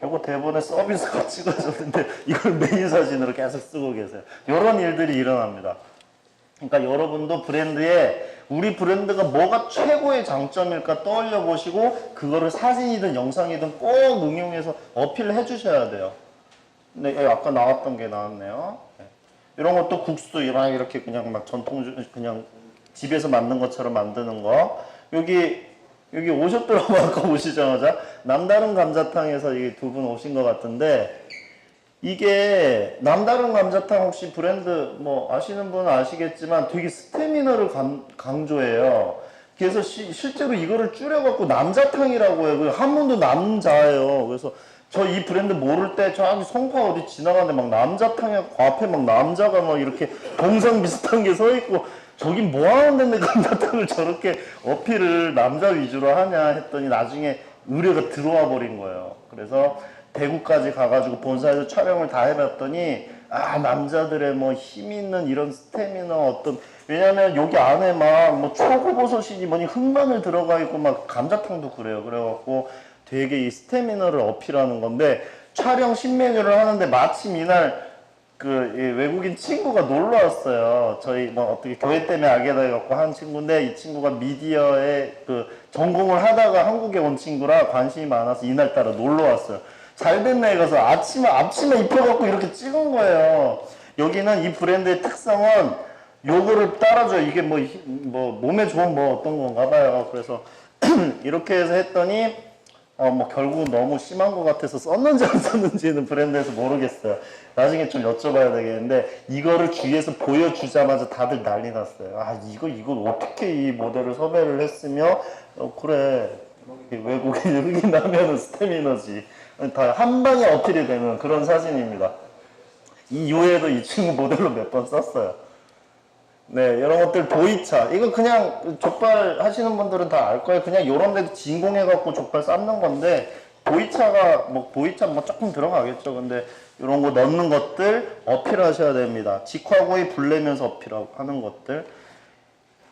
Speaker 1: 요거 대본에 서비스가 찍어졌는데 이걸 메인 사진으로 계속 쓰고 계세요. 이런 일들이 일어납니다. 그러니까 여러분도 브랜드에 우리 브랜드가 뭐가 최고의 장점일까 떠올려 보시고 그거를 사진이든 영상이든 꼭 응용해서 어필을 해주셔야 돼요. 네, 아까 나왔던 게 나왔네요. 네. 이런 것도 국수 이렇게 그냥 막 그냥 집에서 만든 것처럼 만드는 거. 여기 오셨더라고 아까 오시자마자 남다른 감자탕에서 이 두 분 오신 것 같은데 이게 남다른 감자탕 혹시 브랜드 뭐 아시는 분은 아시겠지만 되게 스태미너를 강조해요. 그래서 실제로 이거를 줄여갖고 남자탕이라고 해요. 한문도 남자예요. 그래서 저 이 브랜드 모를 때 저기 송파 어디 지나가는데 막 남자탕에 앞에 막 남자가 막 이렇게 동상 비슷한 게 서 있고 저긴 뭐 하는 데인데 감자탕을 저렇게 어필을 남자 위주로 하냐 했더니 나중에 의뢰가 들어와 버린 거예요. 그래서 대구까지 가가지고 본사에서 촬영을 다 해봤더니 남자들의 뭐 힘 있는 이런 스태미너 어떤 왜냐면 여기 안에 막 뭐 초고버섯이니 뭐니 흑마늘 들어가 있고 막 감자탕도 그래요. 그래갖고 되게 이 스태미너를 어필하는 건데 촬영 신메뉴를 하는데 마침 이날 그 외국인 친구가 놀러 왔어요. 저희 뭐 어떻게 교회 때문에 알게 돼갖고 한 친구인데 이 친구가 미디어에 그 전공을 하다가 한국에 온 친구라 관심이 많아서 이날따라 놀러 왔어요. 잘 됐네 가서 앞치마 입혀갖고 이렇게 찍은 거예요. 여기는 이 브랜드의 특성은 요거를 따라줘요. 이게 뭐 몸에 좋은 뭐 어떤 건가 봐요. 그래서 이렇게 해서 했더니 뭐 결국 너무 심한 것 같아서 썼는지 안 썼는지는 브랜드에서 모르겠어요. 나중에 좀 여쭤봐야 되겠는데 이거를 주위에서 보여주자마자 다들 난리 났어요. 이걸 어떻게 이 모델을 섭외를 했으며 그래 외국인 흑인하면은 스태미너지. 다 한 방에 어필이 되는 그런 사진입니다. 이 이후에도 이 친구 모델로 몇 번 썼어요. 네, 이런 것들 보이차. 이거 그냥 족발 하시는 분들은 다 알 거예요. 그냥 요런 데도 진공해갖고 족발 삶는 건데, 보이차 뭐 조금 들어가겠죠. 근데 이런 거 넣는 것들 어필하셔야 됩니다. 직화구이 불내면서 어필하는 것들.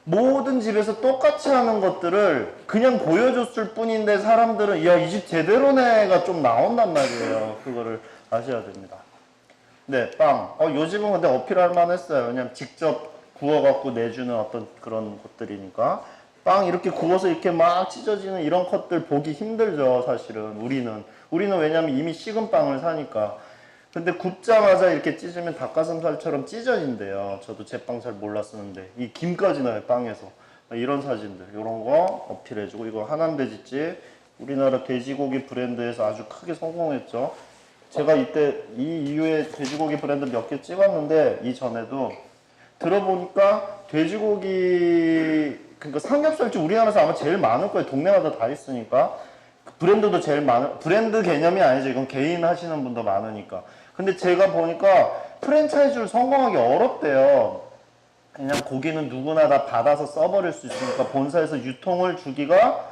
Speaker 1: 모든 집에서 똑같이 하는 것들을 그냥 보여줬을 뿐인데 사람들은 이 집 제대로네가 좀 나온단 말이에요. 그거를 아셔야 됩니다. 네, 빵. 요 집은 근데 어필할 만했어요. 왜냐면 직접 구워갖고 내주는 어떤 그런 것들이니까. 빵 이렇게 구워서 이렇게 막 찢어지는 이런 컷들 보기 힘들죠, 사실은. 우리는 왜냐면 이미 식은 빵을 사니까. 근데 굽자마자 이렇게 찢으면 닭가슴살처럼 찢어진대요. 저도 제빵 잘 몰랐었는데. 이 김까지 나요, 빵에서. 이런 사진들, 이런 거 어필해주고. 이거 하남돼지집. 우리나라 돼지고기 브랜드에서 아주 크게 성공했죠. 제가 이때 이 이후에 돼지고기 브랜드 몇 개 찍었는데 이전에도 들어보니까 돼지고기 그러니까 삼겹살집 우리나라에서 아마 제일 많을 거예요. 동네마다 다 있으니까 브랜드도 제일 많은 브랜드 개념이 아니죠. 이건 개인 하시는 분도 많으니까. 근데 제가 보니까 프랜차이즈를 성공하기 어렵대요. 그냥 고기는 누구나 다 받아서 써버릴 수 있으니까 본사에서 유통을 주기가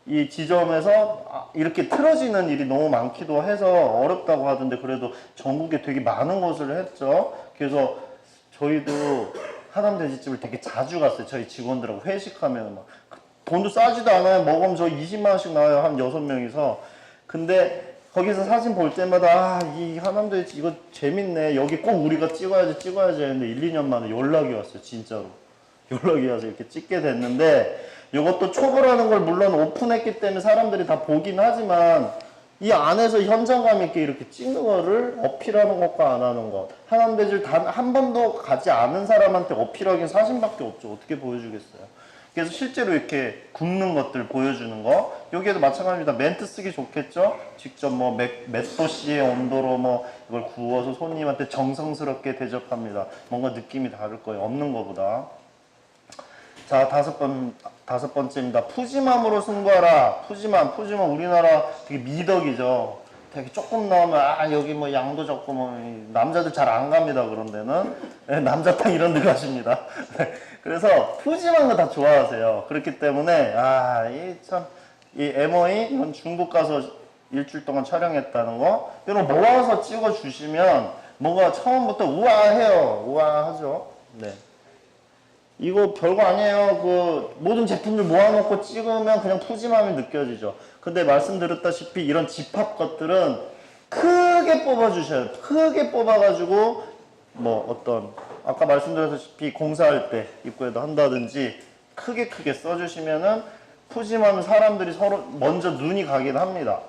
Speaker 1: 이 지점에서 이렇게 틀어지는 일이 너무 많기도 해서 어렵다고 하던데 그래도 전국에 되게 많은 곳을 했죠. 그래서 저희도 하남돼지집을 되게 자주 갔어요. 저희 직원들하고 회식하면 막 돈도 싸지도 않아요. 먹으면 저 20만 원씩 나와요. 한 6명이서. 근데 거기서 사진 볼 때마다 이 하남돼지 이거 재밌네. 여기 꼭 우리가 찍어야지 했는데 1, 2년 만에 연락이 왔어요. 진짜로. 연락이 와서 이렇게 찍게 됐는데 이것도 초보라는 걸 물론 오픈했기 때문에 사람들이 다 보긴 하지만 이 안에서 현장감 있게 이렇게 찍는 거를 어필하는 것과 안 하는 것. 하남돼지를 단 한 번도 가지 않은 사람한테 어필하기엔 사진밖에 없죠. 어떻게 보여주겠어요. 그래서 실제로 이렇게 굽는 것들 보여주는 거. 여기에도 마찬가지입니다. 멘트 쓰기 좋겠죠? 직접 뭐 몇 도씨의 온도로 뭐 이걸 구워서 손님한테 정성스럽게 대접합니다. 뭔가 느낌이 다를 거예요. 없는 것보다. 자, 다섯 번째입니다. 푸짐함으로 승부하라. 푸짐함 우리나라 되게 미덕이죠. 되게 조금 나오면 여기 뭐 양도 적고 뭐 남자들 잘 안 갑니다. 그런 데는 네, 남자탕 이런 데 가십니다. 그래서 푸짐한 거 다 좋아하세요. 그렇기 때문에 이 MOE 이건 중국 가서 일주일 동안 촬영했다는 거 이런 거 모아서 찍어 주시면 뭔가 처음부터 우아해요. 우아하죠. 네. 이거 별거 아니에요. 그 모든 제품들 모아놓고 찍으면 그냥 푸짐함이 느껴지죠. 근데 말씀드렸다시피 이런 집합 것들은 크게 뽑아주셔야 돼요. 크게 뽑아가지고 뭐 어떤 아까 말씀드렸다시피 공사할 때 입구에도 한다든지 크게 써주시면은 푸짐하면 사람들이 서로 먼저 눈이 가긴 합니다.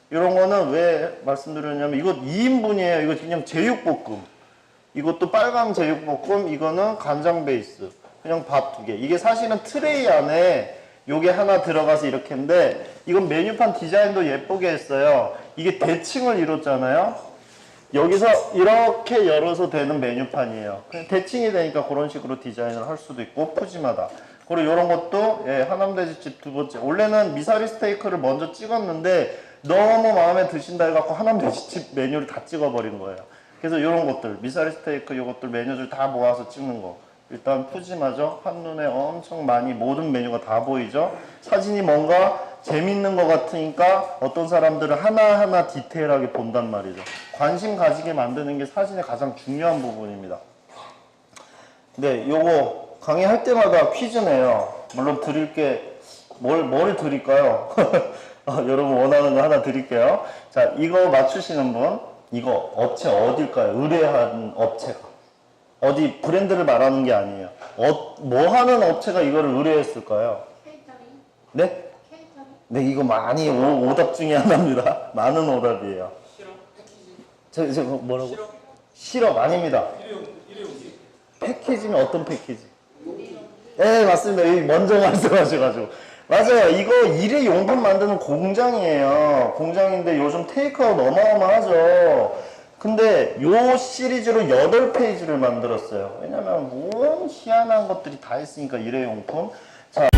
Speaker 1: 이런 거는 왜 말씀드렸냐면 이거 2인분이에요. 이거 그냥 제육볶음. 이것도 빨강 제육볶음, 이거는 간장 베이스. 그냥 밥 2개. 이게 사실은 트레이 안에 요게 하나 들어가서 이렇게인데 이건 메뉴판 디자인도 예쁘게 했어요. 이게 대칭을 이뤘잖아요. 여기서 이렇게 열어서 되는 메뉴판이에요. 그냥 대칭이 되니까 그런 식으로 디자인을 할 수도 있고 푸짐하다. 그리고 이런 것도 예, 하남돼지집 2번째. 원래는 미사리 스테이크를 먼저 찍었는데 너무 마음에 드신다 해갖고 하남돼지집 메뉴를 다 찍어버린 거예요. 그래서 이런 것들 미사리 스테이크 이것들 메뉴들 다 모아서 찍는 거. 일단 푸짐하죠. 한눈에 엄청 많이 모든 메뉴가 다 보이죠. 사진이 뭔가 재밌는 것 같으니까 어떤 사람들은 하나하나 디테일하게 본단 말이죠. 관심 가지게 만드는 게 사진의 가장 중요한 부분입니다. 네, 요거 강의할 때마다 퀴즈네요. 물론 드릴 게 뭘 드릴까요? 여러분 원하는 거 하나 드릴게요. 자, 이거 맞추시는 분, 이거 업체 어딜까요? 의뢰한 업체가. 어디 브랜드를 말하는 게 아니에요. 뭐 하는 업체가 이거를 의뢰했을까요?
Speaker 2: 케이터링?
Speaker 1: 네?
Speaker 2: 케이터링?
Speaker 1: 네, 이거 많이 오답 중에 하나입니다. 많은 오답이에요. 저 뭐라고? 실업 아닙니다. 패키지는 어떤 패키지? 네, 맞습니다. 여기 먼저 말씀하셔가지고. 맞아요. 이거 일회용품 만드는 공장이에요. 공장인데 요즘 테이크아웃 어마어마하죠. 근데 요 시리즈로 8페이지를 만들었어요. 왜냐면 뭔 희한한 것들이 다 있으니까 일회용품. 자.